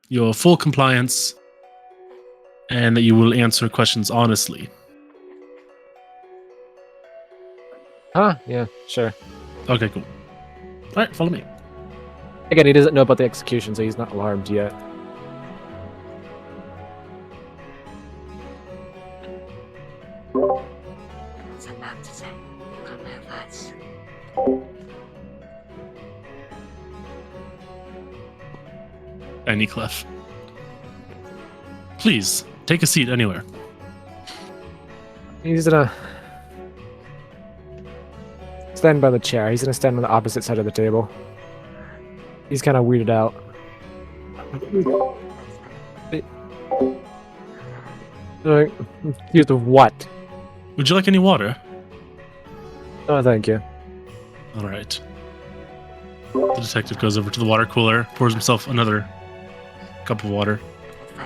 your full compliance and that you will answer questions honestly. Huh? Yeah, sure. Okay, cool. All right, follow me. Again, he doesn't know about the execution, so he's not alarmed yet. What's I'm about to say? Got no advice. Any Clef. Please, take a seat anywhere. He's gonna stand by the chair. He's gonna stand on the opposite side of the table. He's kind of weirded out. Like, confused of what? Would you like any water? Oh, thank you. All right. The detective goes over to the water cooler, pours himself another cup of water.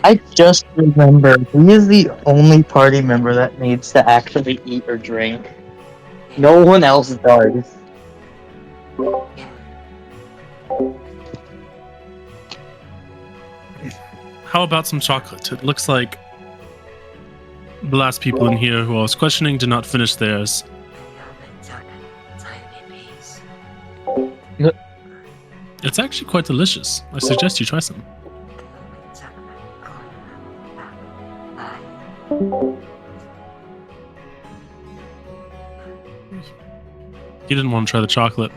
I just remembered he is the only party member that needs to actually eat or drink. No one else does. How about some chocolate? It looks like the last people in here who I was questioning did not finish theirs. It's actually quite delicious. I suggest you try some. You didn't want to try the chocolate.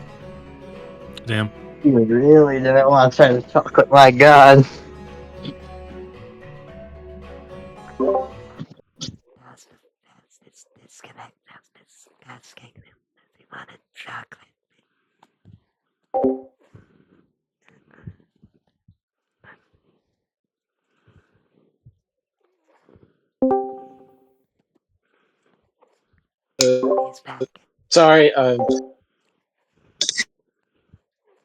Damn. You really didn't want to try the chocolate, my god. It's disconnect. It's asking him if he wanted chocolate. He's back. Sorry,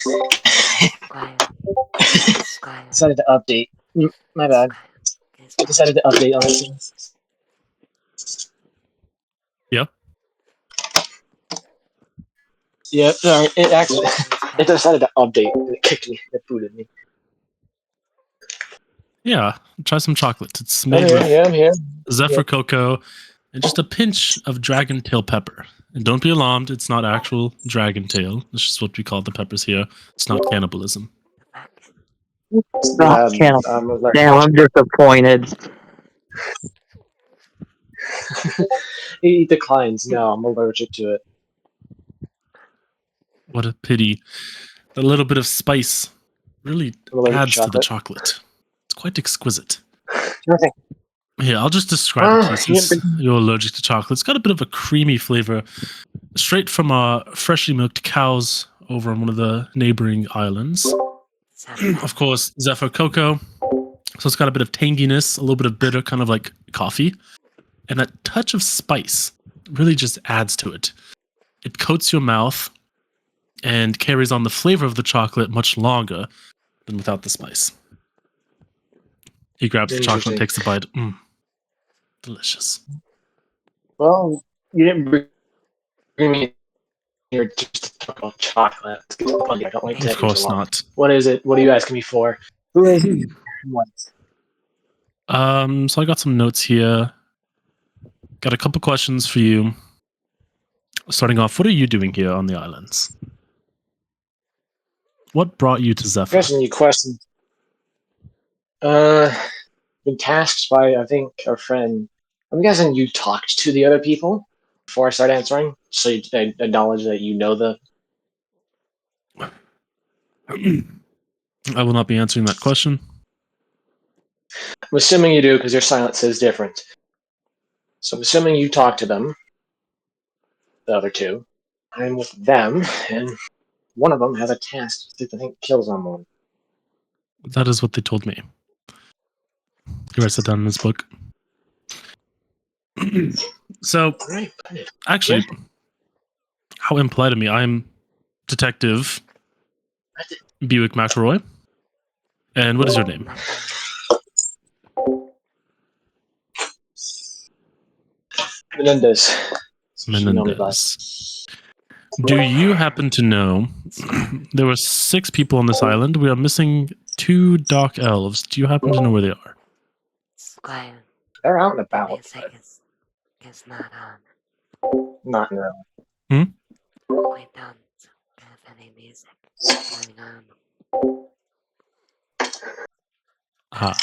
Squire. Squire. decided to update. My bad. I decided to update on this. Yep. Yep, sorry, it actually, it decided to update, and it kicked me, it booted me. Yeah, try some chocolate. It's I'm made here, with yeah, I'm here. Zephyr cocoa and just a pinch of dragon tail pepper. And don't be alarmed, it's not actual dragon tail. It's just what we call the peppers here. It's not cannibalism. Stop, channel. I'm allergic. Damn, I'm disappointed. He declines. No, I'm allergic to it. What a pity. A little bit of spice really I'm allergic adds to the chocolate. chocolate. It's quite exquisite. Nothing. Here, I'll just describe it to you Yeah, since you're allergic to chocolate. It's got a bit of a creamy flavor, straight from our freshly milked cows over on one of the neighboring islands. Of course, Zephyr cocoa. So it's got a bit of tanginess, a little bit of bitter, kind of like coffee. And that touch of spice really just adds to it. It coats your mouth and carries on the flavor of the chocolate much longer than without the spice. He grabs the chocolate and takes a bite. Delicious. Well, you didn't bring me here just to talk about chocolate. I don't like Of course not. What is it? What are you asking me for? Who is he? What? So I got some notes here. Got a couple questions for you. Starting off, what are you doing here on the islands? What brought you to Zephyr? Asking you questions. Been tasked by, I think, our friend. I'm guessing you talked to the other people before I start answering, so you acknowledge that you know the. I will not be answering that question. I'm assuming you do because your silence says different. So I'm assuming you talked to them, the other two. I'm with them, and one of them has a task that I think kills someone. That is what they told me. He writes it down in his book. So, Right. actually, how impolite of me. I'm Detective Buick McElroy. And what is your name? Menendez. Menendez. Do you happen to know there were 6 people on this island? We are missing 2 dark elves. Do you happen to know where they are? Squire, They're out and about. music is not on. Not really. We don't have any music going on. Ah.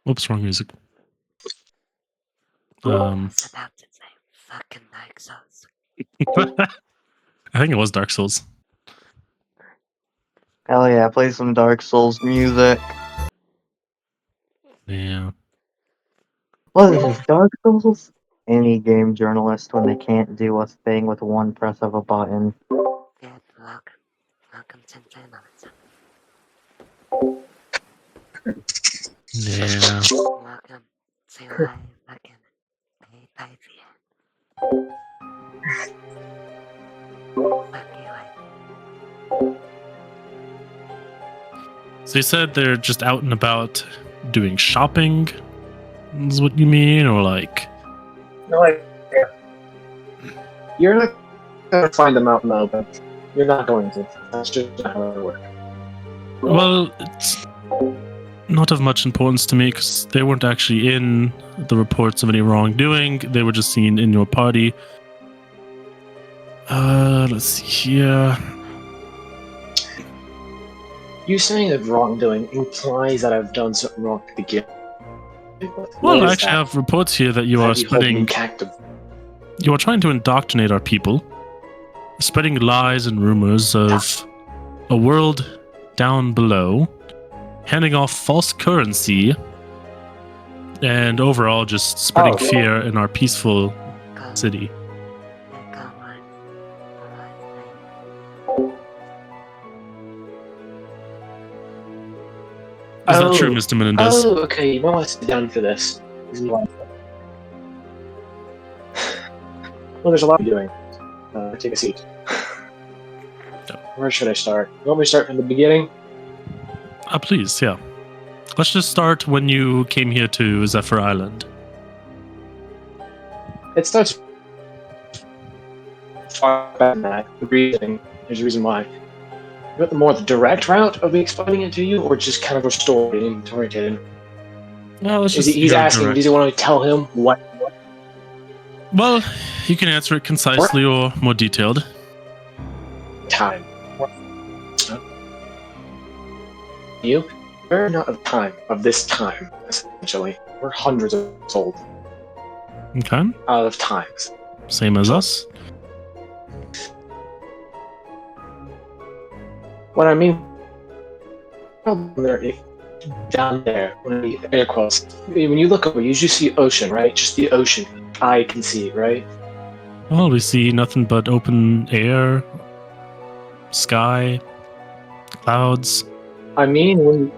Oops, wrong music. I was about to say fucking Dark Souls. I think it was Dark Souls. Hell yeah, play some Dark Souls music. Yeah. What is this, Dark Souls? Any game journalist when they can't do a thing with one press of a button. Yeah, welcome to journalism. Yeah. Welcome to live fucking pay here. Fuck you, So you said they're just out and about doing shopping? Is what you mean? Or like... No, you're not going to find them out in the open. You're not going to. That's just not how it works. Well, it's not of much importance to me because they weren't actually in the reports of any wrongdoing. They were just seen in your party. Let's see here. You saying that wrongdoing implies that I've done something wrong to begin with. Well, I actually have reports here that you are spreading... You are trying to indoctrinate our people, spreading lies and rumors of a world down below, handing off false currency, and overall just spreading fear in our peaceful city. Is that true, Mr. Menendez? Oh, okay. You might want to sit down for this. Well, there's a lot you're doing. Take a seat. Where should I start? You want me to start from the beginning? Please, yeah. Let's just start when you came here to Zephyr Island. It starts far back than that. There's a reason why. You want the more the direct route of me explaining it to you, or just kind of a story oriented? Well, let's just He's go asking, direct. does he want to tell him what Well, you can answer it concisely or more detailed. time? You? We're not of time, of this time, essentially. We're hundreds of years old. Okay. Out of times. Same as us. What I mean, down there, when you air quotes, when you look over, you usually see ocean, right? Just the ocean. I can see it, right? Well, we see nothing but open air, sky, clouds. I mean,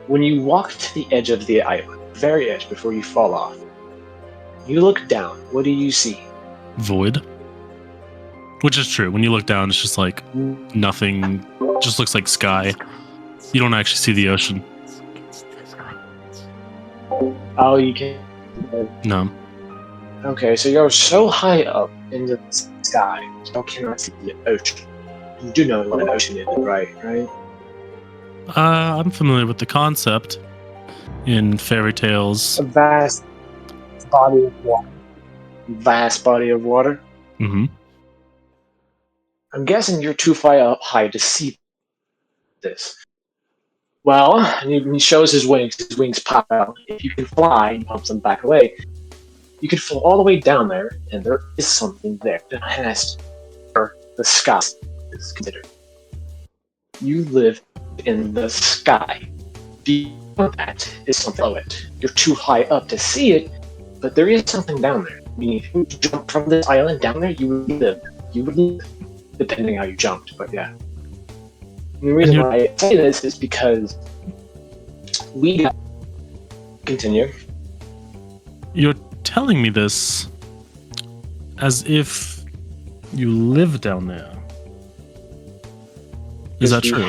when you walk to the edge of the island, very edge before you fall off, you look down. What do you see? Void. Which is true. When you look down, it's just like nothing. Just looks like sky. You don't actually see the ocean. Oh, you can. No. Okay, so you're so high up in the sky, you cannot see the ocean. You do know what an ocean is, right? Right? I'm familiar with the concept in fairy tales. A vast body of water. Vast body of water. Mm-hmm. I'm guessing you're too far up high to see this. Well, and he shows his wings. His wings pop out. If you can fly, he pumps them back away. You can fall all the way down there, and there is something there that has the sky is considered. You live in the sky. Beyond that is something below it. You're too high up to see it, but there is something down there. I mean, if you jump from this island down there, you would live. You would live, depending how you jumped. But yeah. And the reason why I say this is because we got continue. You're telling me this as if you live down there. Is that true?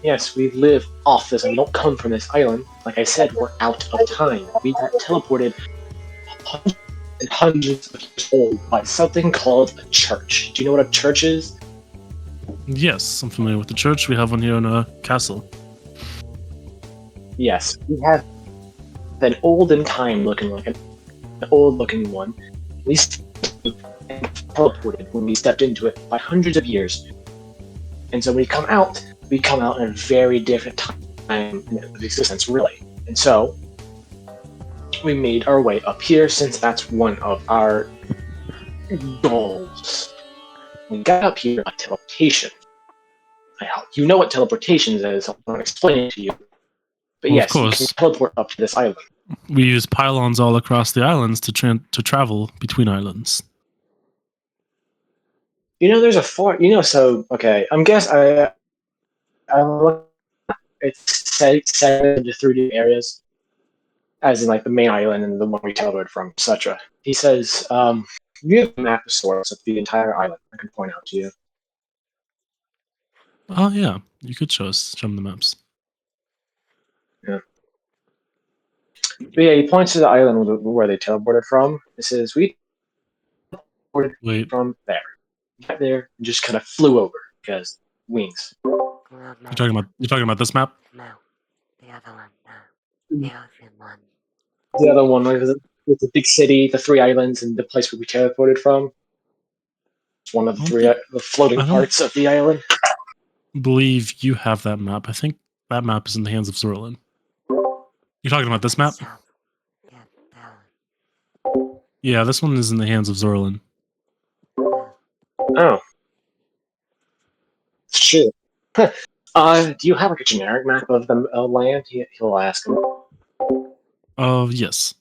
Yes, we live off this and we don't come from this island. Like I said, we're out of time. We got teleported hundreds and hundreds of years old by something called a church. Do you know what a church is? Yes, I'm familiar with the church. We have one here in a castle. Yes, we have an olden time looking like an old looking one. We teleported when we stepped into it by hundreds of years. And so when we come out in a very different time of existence, really. And so we made our way up here since that's one of our goals. We got up here by teleportation. You know what teleportation is, I'm going to explain it to you. But Well, yes, of you can course. teleport up to this island. We use pylons all across the islands to travel between islands. You know, there's a far. You know, so okay. It's set into 3D areas, as in like the main island and the one we teleported from, etc. He says, you have a map of sorts of the entire island. I can point out to you. Oh yeah, you could show them the maps. Yeah. But yeah, he points to the island where they teleported from. It says we teleported Wait, from there. Got there and just kind of flew over because wings. you're talking about this map? No, the other one, no. The ocean one. The other one with the big city, the 3 islands, and the place where we teleported from. It's one of the 3 the floating I don't parts of the island. believe you have that map. I think that map is in the hands of Zorlin. You're talking about this map? South. Yeah, that one. Yeah, this one is in the hands of Zorlin. Oh. Shit. Do you have like a generic map of the land? He'll ask him. Oh, yes.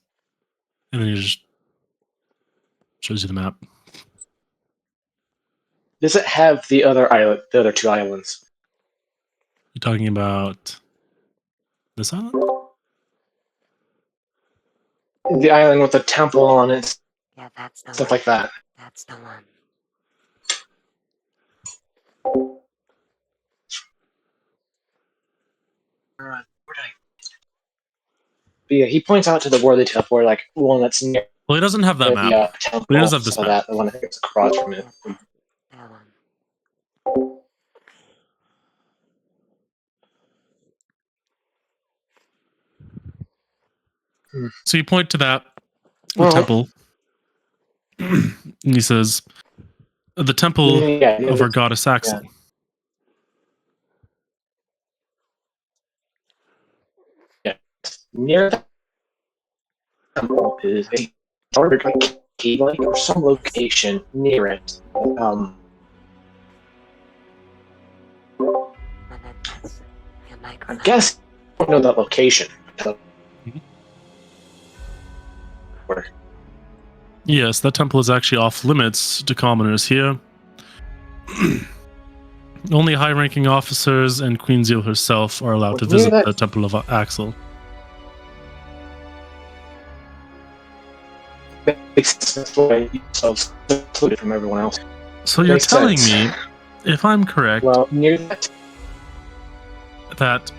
And then he just shows you the map. Does it have the other 2 islands? You're talking about this island? The island with the temple on it, Yeah, that's the stuff one. like that. That's the one. Where did I? But yeah, he points out to the worthy teleport, like one that's near Well, he doesn't have that the map. temple. But he does have this so map. that the one I think it's across from it. Ellen. So you point to that the Well- temple, and he says, "The temple Yeah, of our goddess Axel." Near the temple is a dark cave like or some location near it. And then that's your I microphone. guess I don't know that location. So, where? Yes, that temple is actually off limits to commoners here. Only high-ranking officers and Queen Zeal herself are allowed to Near visit that- the Temple of Axel. Makes sense. That's why yourselves included from everyone else. So you're Makes telling sense. me, if I'm correct, Well, near that that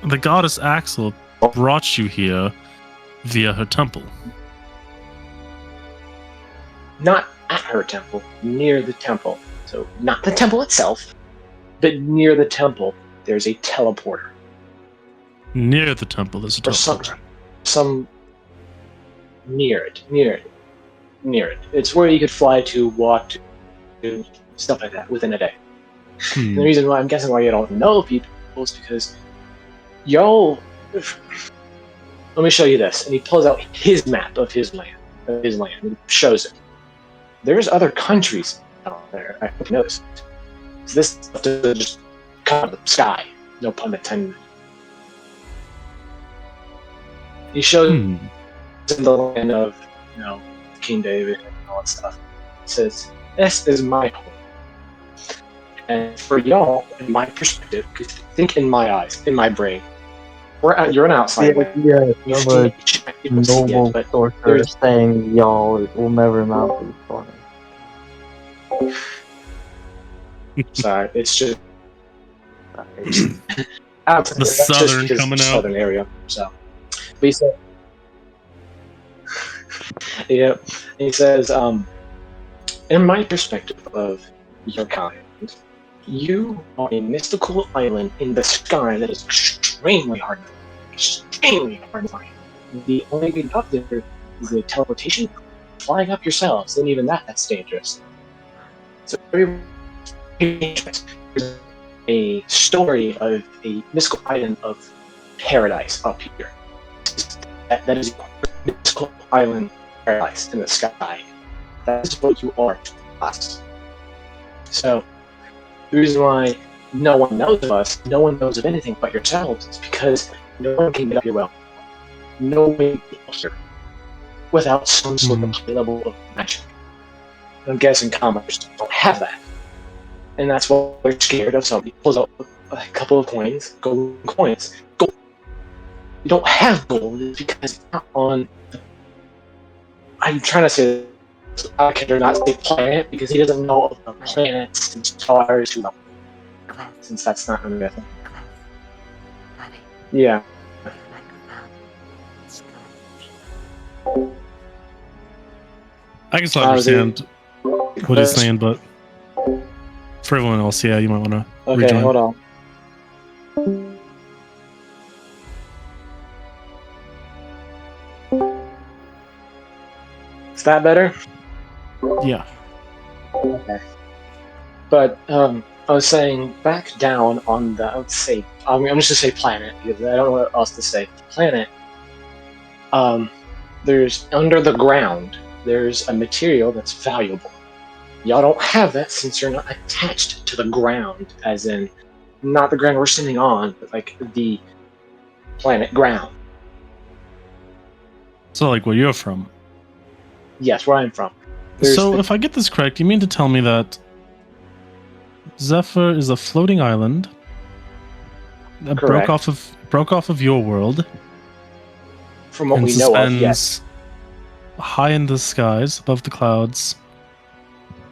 the goddess Axel brought you here via her temple. not at her temple, near the temple. So not the temple itself, but near the temple, there's a teleporter. Near the temple is a Or teleporter. some near it. It's where you could fly to, walk to, stuff like that within a day. And the reason why I'm guessing why you don't know people is because y'all. Let me show you this, and he pulls out his map of his land, and he shows it. There's other countries out there. I hope you notice. This stuff doesn't just come out of the sky. No pun intended. He shows in the land of, King David and all that stuff. He says, "This is my home." And for y'all, in my perspective, because think in my eyes, in my brain, you're an outsider. Yeah, You've I'm seen a it, people see it, noble but sorcerer there's- saying y'all will never not be funny. sorry, it's just The southern coming out. southern area. So, but he said, yeah, he says, in my perspective of your kind, you are a mystical island in the sky that is extremely hard to find. The only way up there is the teleportation, flying up yourselves, and even that's dangerous. So very dangerous. There's a story of a mystical island of paradise up here. That is a mystical island paradise in the sky. That is what you are to us. So the reason why no one knows of us, no one knows of anything but yourselves, is because no one can get up your well. No one can get up here without some sort of high level of magic. I'm guessing commoners don't have that. And that's why they're scared of somebody pulls out a couple of coins, golden coins. Gold. You don't have gold because it's not on. I'm trying to say this. I can not say planet because he doesn't know of the planets and stars too well. Class, Since that's not going to be a thing. class. Buddy, Yeah. your microphone is glitched. I can still understand what he's saying, but for everyone else, yeah, you might want to Okay, rejoin. hold on. Is that better? Yeah. Okay. But I was saying back down on the, I'm just gonna say planet because I don't know what else to say. Planet. There's under the ground. There's a material that's valuable. Y'all don't have that since you're not attached to the ground, as in not the ground we're sitting on, but like the planet ground. So, like, where you're from. Yes, where I'm from. There's So, the- if I get this correct, you mean to tell me that Zephyr is a floating island that Correct. broke off of your world from what and we know of, suspends yes. high in the skies above the clouds.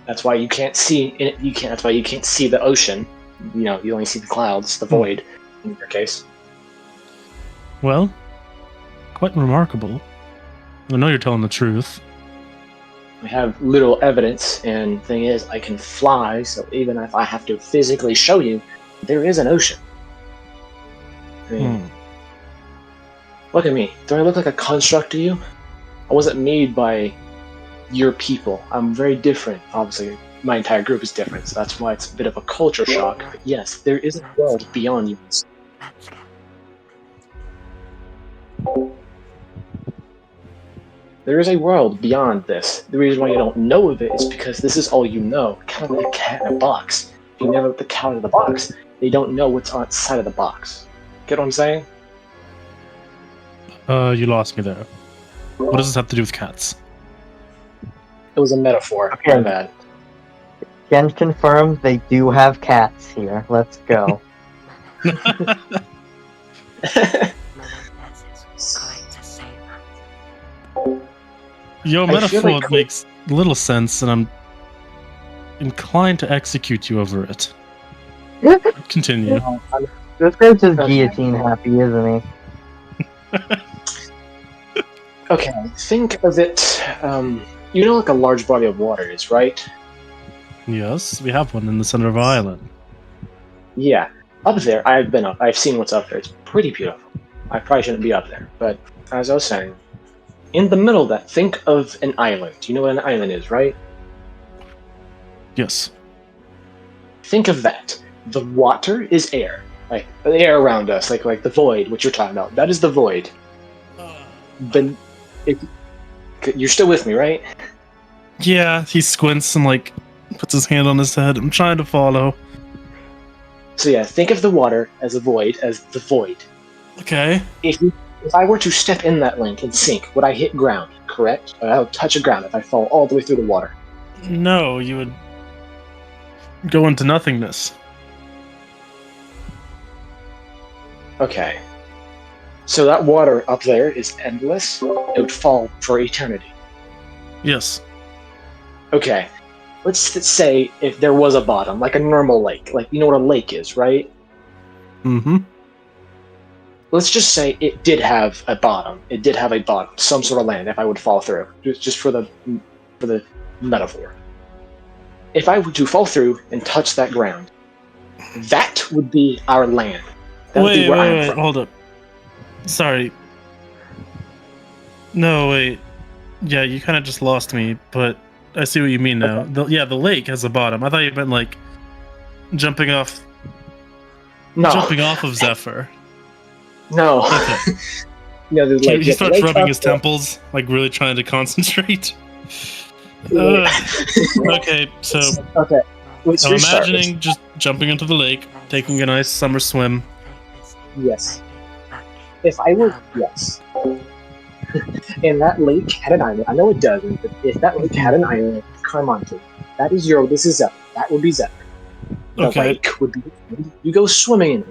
That's why you can't see it. That's why you can't see the ocean. You you only see the clouds, the void. In your case, Well, quite remarkable. I know you're telling the truth. I have little evidence, and thing is, I can fly, so even if I have to physically show you, there is an ocean. I mean, look at me. Do I look like a construct to you? I wasn't made by your people. I'm very different. Obviously, my entire group is different, so that's why it's a bit of a culture shock. But yes, there is a world beyond yours. Let's go. There is a world beyond this. The reason why you don't know of it is because this is all you know. Kind of like a cat in a box. If you never let the cat out of the box, they don't know what's outside of the box. Get what I'm saying? You lost me there. What does this have to do with cats? It was a metaphor. Okay. My bad. Can confirm they do have cats here. Let's go. Menendez is going to save us. Your I feel metaphor like- makes little sense, and I'm inclined to execute you over it. Continue. This guy's just Okay. guillotine happy, isn't he? Okay, think of it. You know, like a large body of water is, right? Yes, we have one in the center of our island. Yeah. Up there, I've been up. I've seen what's up there. It's pretty beautiful. I probably shouldn't be up there, but as I was saying, in the middle of that, think of an island. You know what an island is, right? Yes. Think of that. The water is air, like the air around us, like the void. What you're talking about, that is the void. Then, you're still with me, right? Yeah, he squints and like puts his hand on his head. I'm trying to follow. So yeah, think of the water as a void, as the void. Okay. If I were to step in that lake and sink, would I hit ground? Correct. I would touch a ground if I fall all the way through the water. No, you would go into nothingness. Okay. So that water up there is endless. It would fall for eternity. Yes. Okay. Let's say if there was a bottom, like a normal lake, like you know what a lake is, right? Mm-hmm. Let's just say it did have a bottom. It did have a bottom, some sort of land. If I would fall through, just for the metaphor. If I were to fall through and touch that ground, that would be our land. That would be where I am from. Hold up. Sorry. No, wait. Yeah, you kind of just lost me, but I see what you mean now. Okay. The lake has a bottom. I thought you meant like jumping off No, of Zephyr. no. Okay. There's He, like he the starts lake rubbing up his there. temples, like really trying to concentrate. Yeah. Okay, so Okay. Let's I'm restart. imagining just jumping into the lake, taking a nice summer swim. Yes. If I were, yes. And that lake had an island. I know it doesn't, but if that lake had an island to climb onto, this is Zephyr. That would be Zephyr. The Okay. lake would be, you go swimming in it,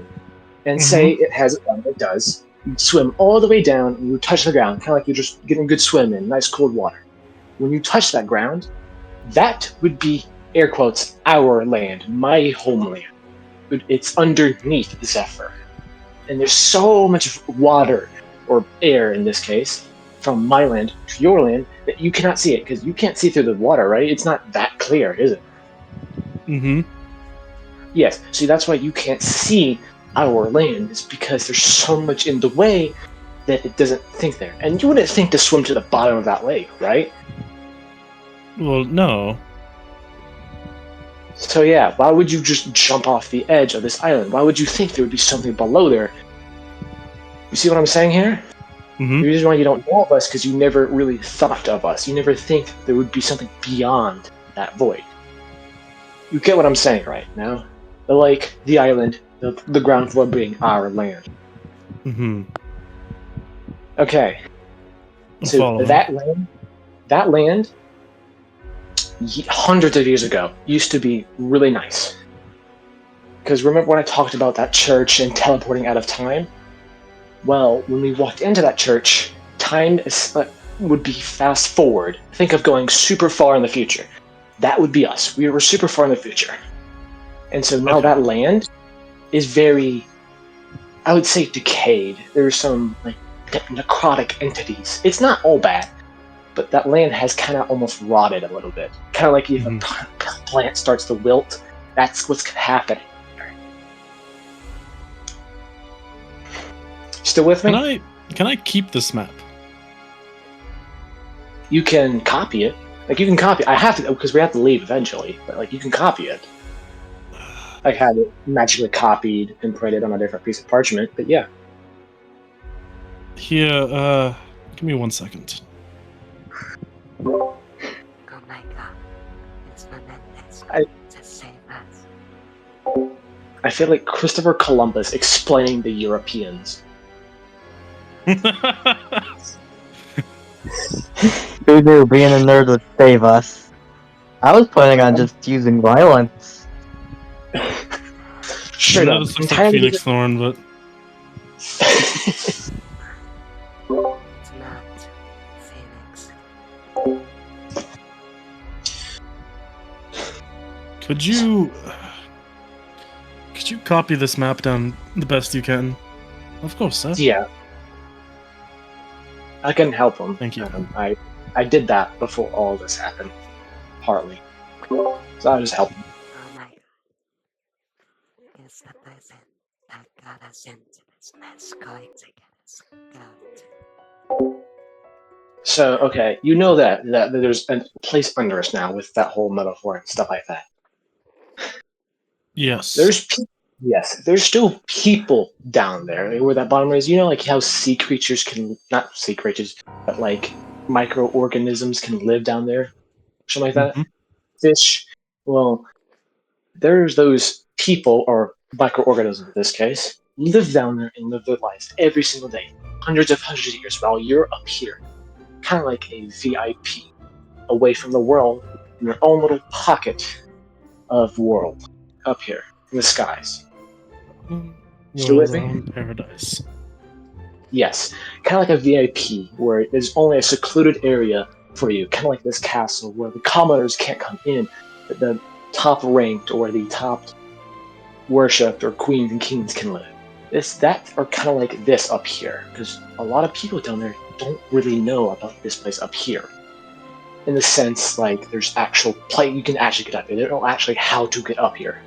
and say it has a island, it does. You swim all the way down, and you touch the ground, kind of like you're just getting a good swim in nice cold water. When you touch that ground, that would be, air quotes, our land, my homeland. It's underneath Zephyr. And there's so much water, or air in this case, from my land to your land, that you cannot see it, because you can't see through the water, right? It's not that clear, is it? Mm-hmm. Yes, see, that's why you can't see our land, is because there's so much in the way that it doesn't think there. And you wouldn't think to swim to the bottom of that lake, right? Well, no. So yeah, why would you just jump off the edge of this island? Why would you think there would be something below there? You see what I'm saying here? Mm-hmm. The reason why you don't know of us because you never really thought of us. You never think there would be something beyond that void. You get what I'm saying right now? The lake, the island, the ground floor being our land. Mm-hmm. Okay. I'm So following. that land, hundreds of years ago, used to be really nice. Because remember when I talked about that church and teleporting out of time? Well, when we walked into that church, time would be fast forward. Think of going super far in the future. That would be us. We were super far in the future. And so now Okay. that land is very, I would say, decayed. There's some necrotic entities. It's not all bad, but that land has kind of almost rotted a little bit. Kind of like if a plant starts to wilt, that's what's happening. Still with me? Can I keep this map? You can copy it. Like, you can copy it. I have to, because we have to leave eventually, but, like, you can copy it. I had it magically copied and printed on a different piece of parchment, but yeah. Here, give me 1 second. Oh my god. It's Menendez I- to save us. I feel like Christopher Columbus explaining the Europeans. Who knew being a nerd would save us? I was planning on just using violence. Straight That up. looks like Entirely Phoenix Thorn, but It's not Phoenix. could you copy this map down the best you can? Of course, sir. Yeah. I can help him. Thank you. I did that before all this happened. Partly. So I'll just help him. Oh my god. It's the person that got us into this mess going to get us out. So, okay, you know that there's a place under us now with that whole metaphor and stuff like that. Yes. There's still people down there where that bottom is. You know, like how sea creatures can, not sea creatures, but like microorganisms can live down there, something like that. Mhm. Fish. Well, there's those people or microorganisms in this case live down there and live their lives every single day, hundreds of years, while you're up here, kind of like a VIP, away from the world in your own little pocket of world up here in the skies. Still with me? Around paradise. Yes, kind of like a VIP, where there's only a secluded area for you, kind of like this castle, where the commoners can't come in, but the top ranked or the top worshipped or queens and kings can live. That are kind of like this up here, because a lot of people down there don't really know about this place up here. In the sense, like, there's actual play you can actually get up here. They don't know actually how to get up here.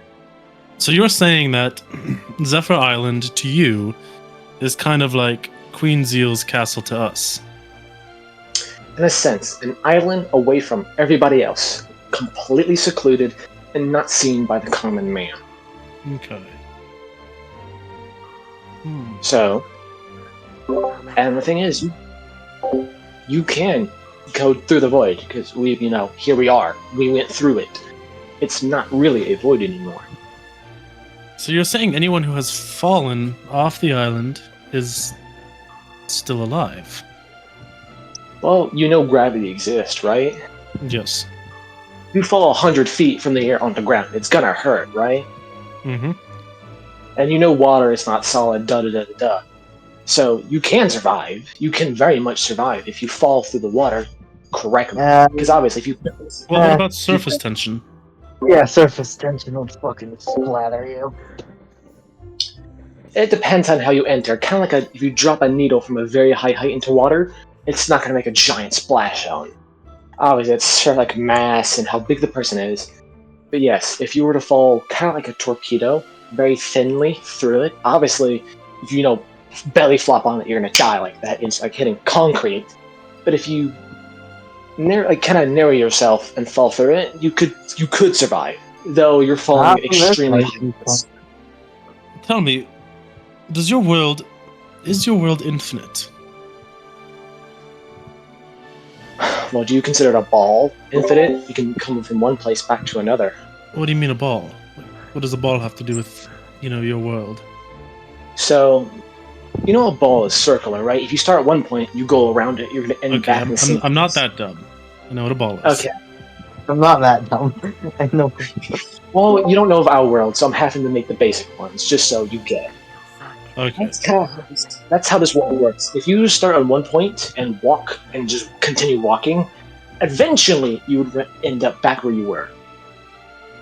So you're saying that Zephyr Island to you is kind of like Queen Zeal's castle to us. In a sense, an island away from everybody else, completely secluded and not seen by the common man. Okay. So, and the thing is, you can go through the void because here we are. We went through it. It's not really a void anymore. So you're saying anyone who has fallen off the island is still alive? Well, you know gravity exists, right? Yes. You fall 100 feet from the air on the ground, it's gonna hurt, right? Mm-hmm. And you know water is not solid, da-da-da-da-da. So you can survive. You can very much survive if you fall through the water correctly. Because obviously, if you... Well, what about surface tension? Yeah, surface tension will fucking splatter you. It depends on how you enter. Kind of like if you drop a needle from a very high height into water, it's not going to make a giant splash on. Obviously, it's sort of like mass and how big the person is. But yes, if you were to fall kind of like a torpedo, very thinly through it, obviously, if you belly flop on it, you're going to die like that. It's like hitting concrete. But if you kind of narrow yourself and fall through it, you could survive. Though you're falling extremely high. Tell me, is your world infinite? Well, do you consider it a ball infinite? You can come from one place back to another. What do you mean a ball? What does a ball have to do with, your world? So, a ball is circular, right? If you start at one point, you go around it, you're going to end back in the same I'm not place. that dumb. I know what a ball is. Okay. I'm not that dumb. I know. Well, you don't know of our world, so I'm having to make the basic ones, just so you get it. Okay. That's how this world works. If you start on one point and walk and just continue walking, eventually you would end up back where you were.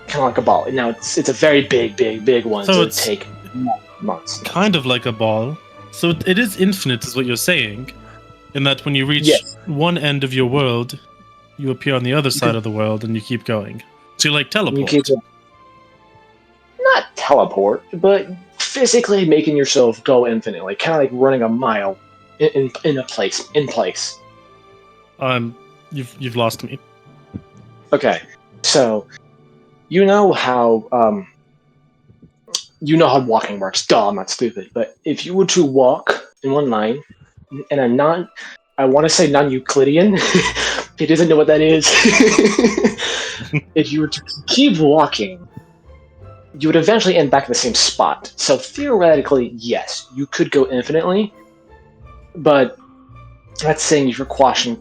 Kind of like a ball. Now, it's a very big one, So so it's it'd take months. Kind of like a ball, So it is infinite, is what you're saying, in that when you reach Yes. one end of your world, you appear on the other side of the world, and you keep going. So you like teleport. You keep not teleport, but physically making yourself go infinitely, kind of like running a mile in a place in place. You've lost me. Okay, so you know how walking works. Duh, I'm not stupid. But if you were to walk in one line in a I want to say non-Euclidean. He doesn't know what that is. If you were to keep walking, you would eventually end back in the same spot. So theoretically, yes, you could go infinitely, but that's saying if you're crossing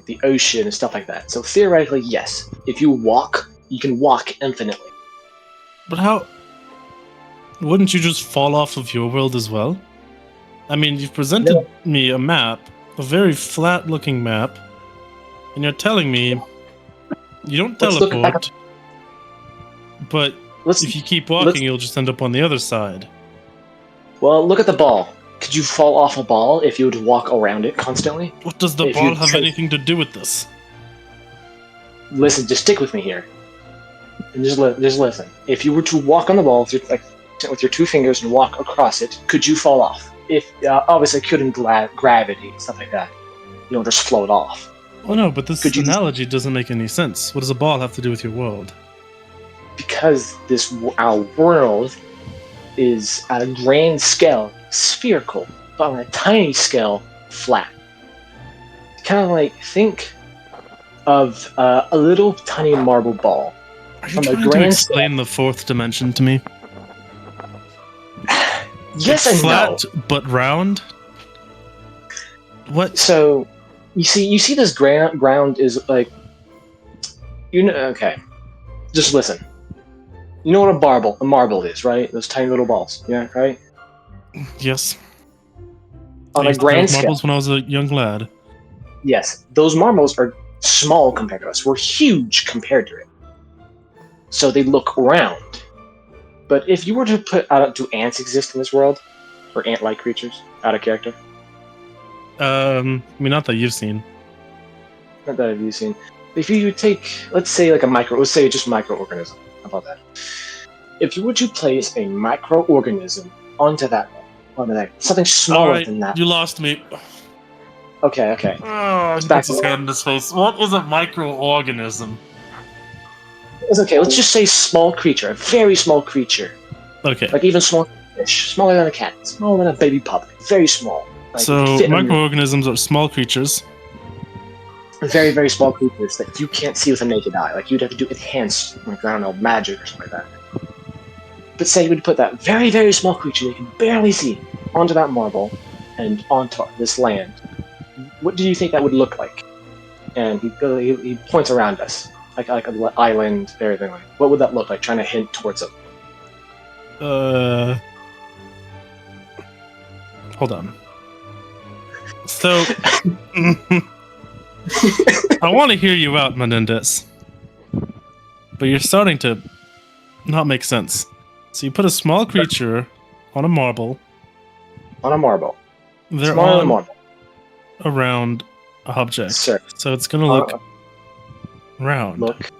the ocean and stuff like that. So theoretically, yes, if you walk, you can walk infinitely. But how? Wouldn't you just fall off of your world as well? I mean, you've presented me a map, a very flat-looking map, and you're telling me you don't Let's look back teleport, but Let's if you keep walking, you'll just end up on the other side. well, look at the ball. Could you fall off a ball if you would walk around it constantly? What does the If ball you have try- anything to do with this? Listen, just stick with me here, and just listen. If you were to walk on the ball with your two fingers and walk across it, could you fall off? If obviously couldn't gravity stuff like that, you don't just float off. Oh no, but this Could you just- analogy doesn't make any sense. What does a ball have to do with your world? Because our world is at a grand scale spherical, but on a tiny scale flat. Kind of like think of a little tiny marble ball. Are you From a trying to grand explain the fourth dimension to me? Yes It's and flat no. but round. What? So you see this ground is like okay. Just listen. You know what a marble is, right? Those tiny little balls. Yeah, right? Yes. On I a used to play grand with scale. marbles when I was a young lad. Yes, those marbles are small compared to us. We're huge compared to it. So they look round. But if you were to do ants exist in this world? Or ant-like creatures? Out of character? I mean, not that you've seen. Not that I've seen. If you take, let's say just microorganism. How about that? If you were to place a microorganism onto that, something smaller Alright, than that. you lost me. Okay. Oh, he Back puts his to- hand in his face. What is a microorganism? It's okay. Let's just say small creature, a very small creature, Okay, like even smaller than a fish, smaller than a cat, smaller than a baby pup, very small. Like, so fit on your- microorganisms are small creatures. very, very small creatures that you can't see with a naked eye. Like you'd have to do enhanced, like I don't know, magic or something like that. But say you would put that very, very small creature you can barely see onto that marble and onto this land. What do you think that would look like? And he points around us, like an island, everything like. What would that look like? Trying to hint towards it. Hold on. So, I want to hear you out, Menendez. But you're starting to not make sense. So you put a small creature on a marble. On a marble. They're Smaller than a on marble. a round object. Sir. So it's gonna look round. Look.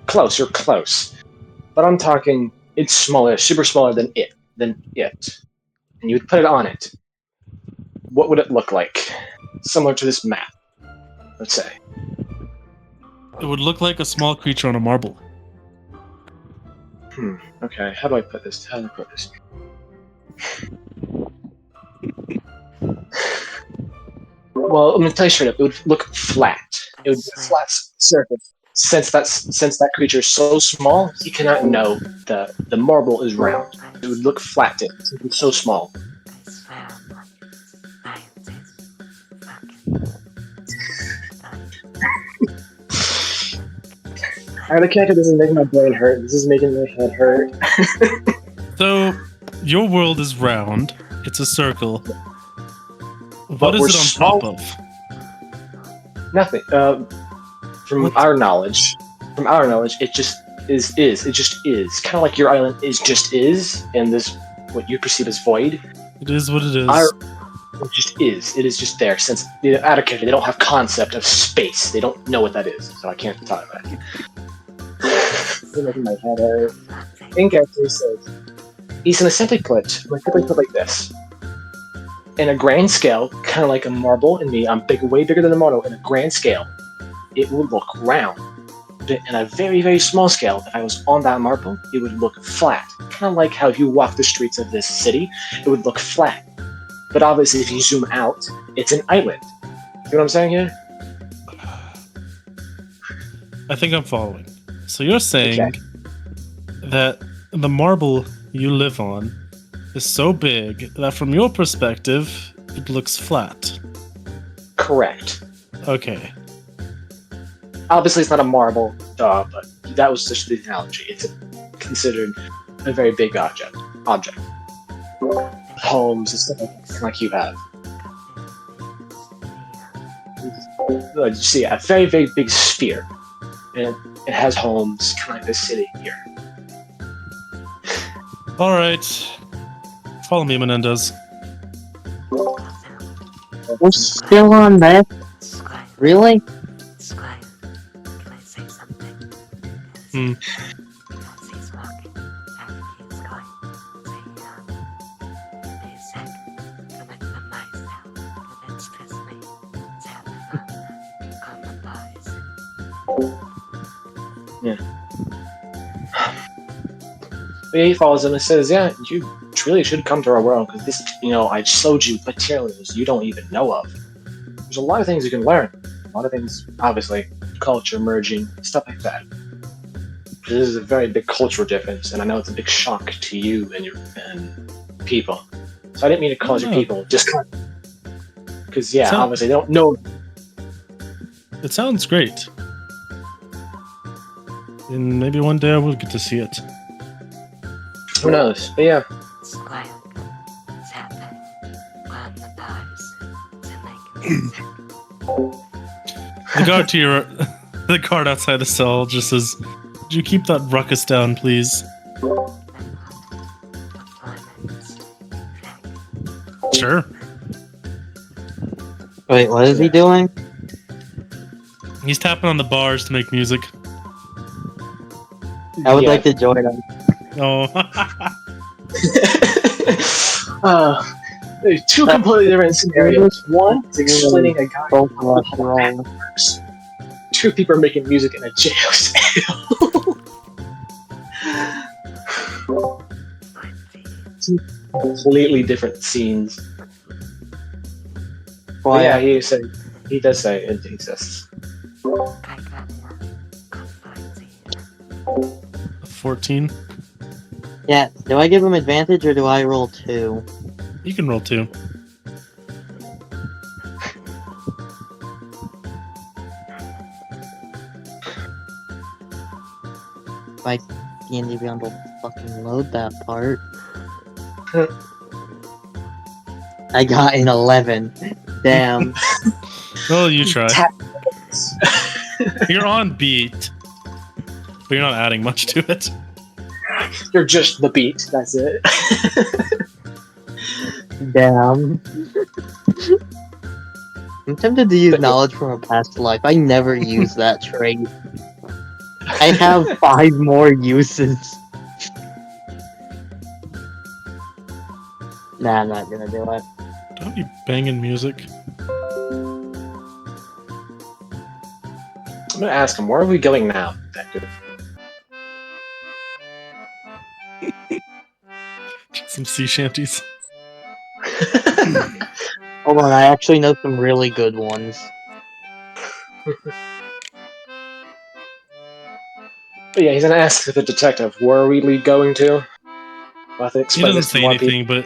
Close, you're close. But I'm talking, it's smaller, super smaller than it. And you would put it on it. What would it look like? Similar to this map, let's say. It would look like a small creature on a marble. Okay, how do I put this? Well, I'm gonna tell you straight up, it would look flat. It would be a flat surface. Since that creature is so small, he cannot know the marble is round. It would look flat to him since it's so small. I swear on The character doesn't make my brain hurt. This is making my head hurt. So, your world is round. It's a circle. What But is we're it on small. top of? Nothing. From What? our knowledge, it's just is. It just is. Kind of like your island is just is, and this what you perceive as void. It is what it is. It just is. It is just there. Since the out of character, they don't have concept of space. They don't know what that is. So I can't talk about it. In my head, in character he says he's gonna simply put like this. In a grand scale, kind of like a marble, and me, I'm big, way bigger than a marble. In a grand scale, it would look round. But in a very, very small scale, if I was on that marble, it would look flat. Kind of like how if you walk the streets of this city, it would look flat. But obviously, if you zoom out, it's an island. You know what I'm saying here? I think I'm following. So you're saying Okay. that the marble you live on is so big that from your perspective, it looks flat. Correct. Okay. Obviously, it's not a marble, but that was just the analogy. It's considered a very big object. Homes and stuff like you have. You see a very, very big sphere. And it has homes, kind of like this city here. All right. Follow me, Menendez. We're still on that? Squire, Really? Squire, can I say something? Hmm. As he's walking, after he's going, they said, coming from my cell, that it's just me, on the boys. But yeah, he follows him and says, "Yeah, you really should come to our world because this, I showed you materials you don't even know of. There's a lot of things you can learn. A lot of things, obviously, culture merging, stuff like that. This is a very big cultural difference, and I know it's a big shock to you and people. So I didn't mean to cause your No. people just because, yeah, So- obviously they don't know. It sounds great. And maybe one day I will get to see it. Who knows? But yeah, Squire, Zappa, on the boys to make music. The guard to your, the guard outside the cell just says, "Could you keep that ruckus down, please?" Performance. Sure. Wait, what is he doing? He's tapping on the bars to make music. I would yeah. like to join him. Oh. There's two completely different scenarios. One is explaining a guy Both of us wrong. works. Two people are making music in a jail cell. Two completely different scenes. But Why? yeah, he does say it exists. I got a 14. 14. Yeah, do I give him advantage or do I roll 2? You can roll 2. D&D Beyond will fucking load that part. I got an 11. Damn. Well, you try. Tap- You're on beat, but you're not adding much to it. You're just the beat. That's it. Damn. I'm tempted to use knowledge from a past life. I never use that trait. I have 5 more uses. Nah, I'm not gonna do it. Don't be banging music. I'm gonna ask him, where are we going now, detective? Some sea shanties. Hold on, I actually know some really good ones. But yeah, he's gonna ask the detective, where are we going to? I'll have to He explain doesn't this to say more people. anything, but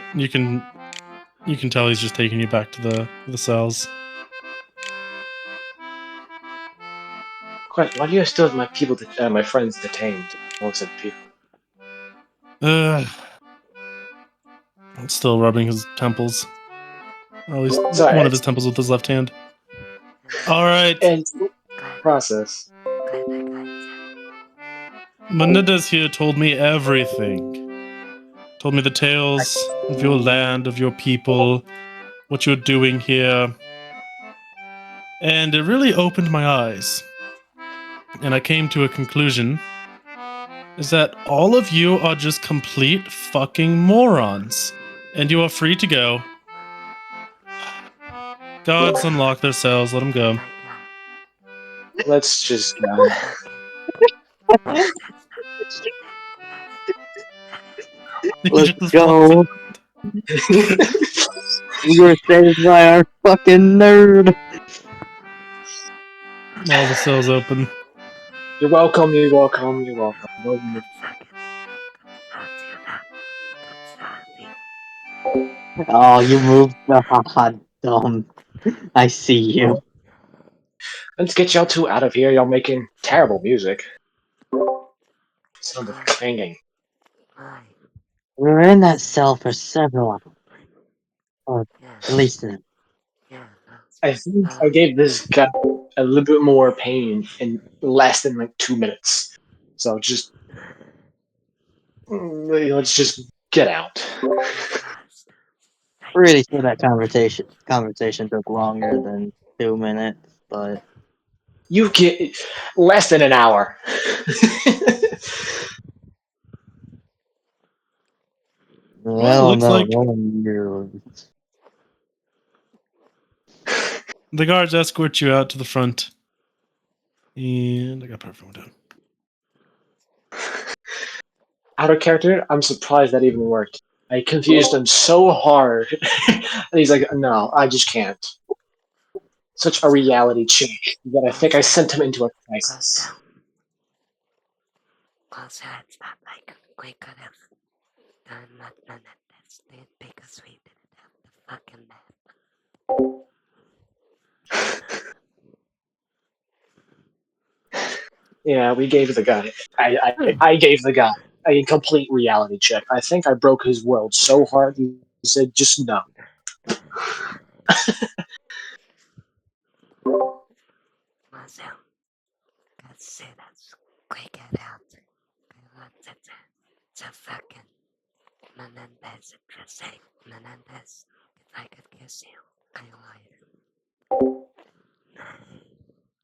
you can tell he's just taking you back to the cells. Question: why do you still have my people, my friends detained? Most of the people. I'm still rubbing his temples. Or at least Sorry, one of his temples with his left hand. All right. And process. Menendez here told me everything. Told me the tales of your land, of your people, what you're doing here. And it really opened my eyes. And I came to a conclusion is that all of you are just complete fucking morons. And you are free to go. Gods unlock their cells, let them go. My God. Let's just Fucking. You Let's just go. We were saved by our fucking nerd. all the cells open. You're welcome. You're welcome. You're welcome. No, Oh, you moved. God, dumb. I see you. let's get y'all two out of here. Y'all making terrible music. Sounds like clanging. Why? We were in that cell for several hours. Or Yeah, at least an yeah. I think I gave this guy a little bit more pain in less than like 2 minutes. So just let's just get out. pretty sure that conversation took longer than 2 minutes, but You get less than an hour. I Well, it don't looks know. like You're- the guards escort you out to the front. And I got part from down. Out of character, I'm surprised that even worked. I confused him so hard. And he's like, no, I just can't. Such a reality check that I think I sent him into a crisis. Also, it's not like we could have done not done it this did because we didn't have the fucking map. Yeah, we gave the guy. I gave the guy a complete reality check. I think I broke his world so hard he said, just no. Also, let's say that's quick it out. I want it to fucking Menendez interesting. Menendez, if I could kiss you, I would.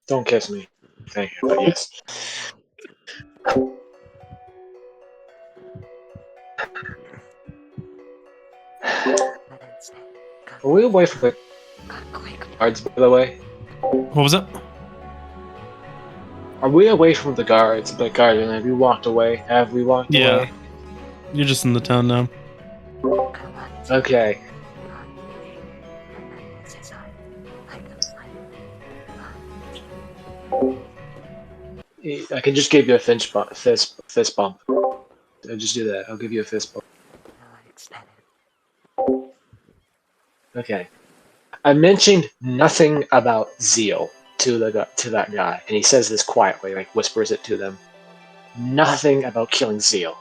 Don't kiss me. Thank you, but yes. I won't. But instead, Are we away from the quick. guards, by the way? What was that? Are we away from the guards? But guardian, have you walked away? Have we walked Yeah. away? You're just in the town now. I want to. Okay. Menendez is on. I can find. I can just give you a fist bump. I'll just do that. I'll give you a fist bump. I extended. Okay. I mentioned nothing about zeal to that guy, and he says this quietly, like whispers it to them. Nothing about killing zeal.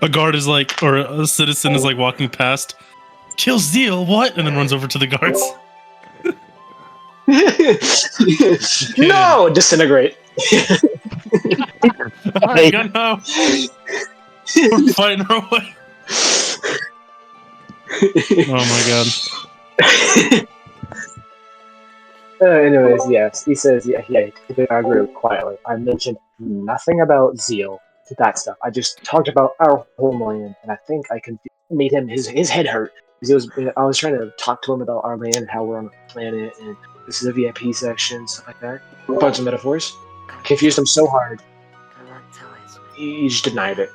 A guard is like, or a citizen is like walking past. Kill Zeal, what? And then runs over to the guards. No, disintegrate. Alright, gun now. We're fighting our way. Oh my god. Anyways, yes, he says, yeah, I agree quietly. I mentioned nothing about zeal, that stuff. I just talked about our homeland, and I think I made him his head hurt because I was trying to talk to him about our land, how we're on a planet, and this is a VIP section, stuff like that. A bunch of metaphors. Confused him so hard, he just denied it.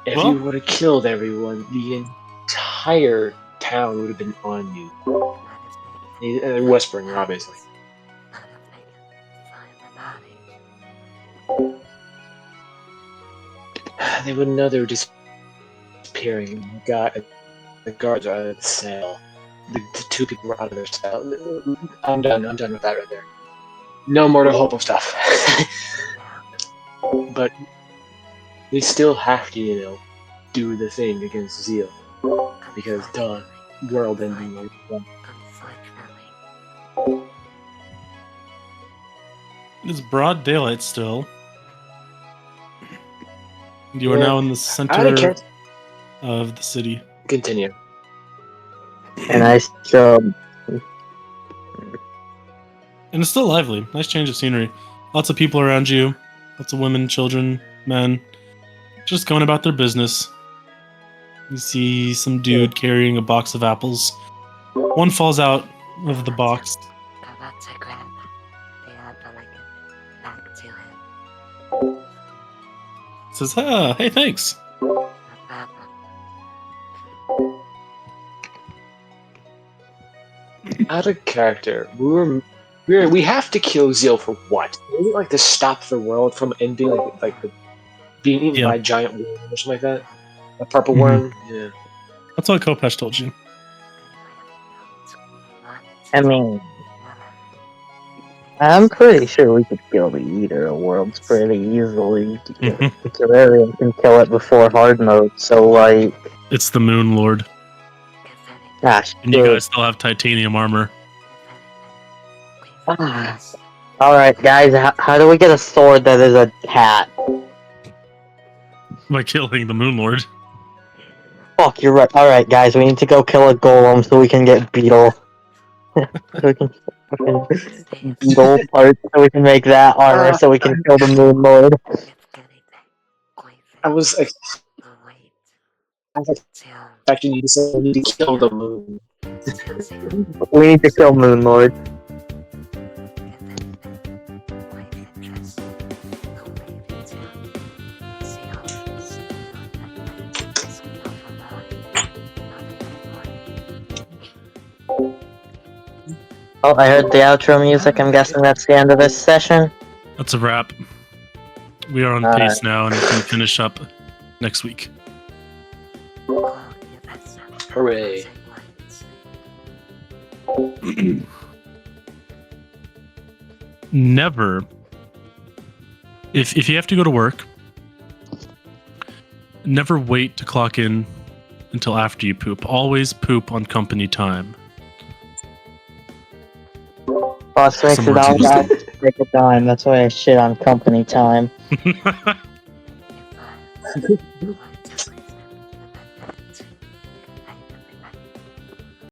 If Well- you would have killed everyone, the entire town would have been on you. Whispering, obviously. They wouldn't know they were disappearing. The guards are out of the cell. The two people were out of their cell. I'm done with that right there. No more to hope of stuff. but they still have to, do the thing against Zeal. Because, duh, world ending. Unfortunately, It's broad daylight still. You are Yeah. now in the Out of center character. of the city. Continue. And I still. And it's still lively. Nice change of scenery. Lots of people around you. Lots of women, children, men. Just going about their business. You see some dude carrying a box of apples. One falls out of the box. about to grab the apple and give it back to him. Says, hey, thanks. No problem. Out of character. We have to kill Zeal for what? Is it like to stop the world from ending, like being eaten Yeah. by a giant worm or something like that? A purple Mhm. worm? Yeah. That's what Kopesh told you. I mean, I'm pretty sure we could kill the Eater of Worlds pretty easily. Terrarium can kill it before hard mode, so like, It's the Moon Lord. gosh, And you guys still have titanium armor. Ah. Alright, guys, how do we get a sword that is a cat? By killing the Moon Lord. Fuck, you're right. Alright, guys, we need to go kill a golem so we can get beetle. So we can fucking beetle parts so we can make that armor so we can kill the Moon Lord. I was expecting you to say we need to kill the moon. We need to kill Moon Lord. Oh, I heard the outro music. I'm guessing that's the end of this session. That's a wrap. We are on pace now and we can finish up next week. Hooray. Never. If you have to go to work, never wait to clock in until after you poop. Always poop on company time. Boss makes it all back. Take a dime. That's why I shit on company time.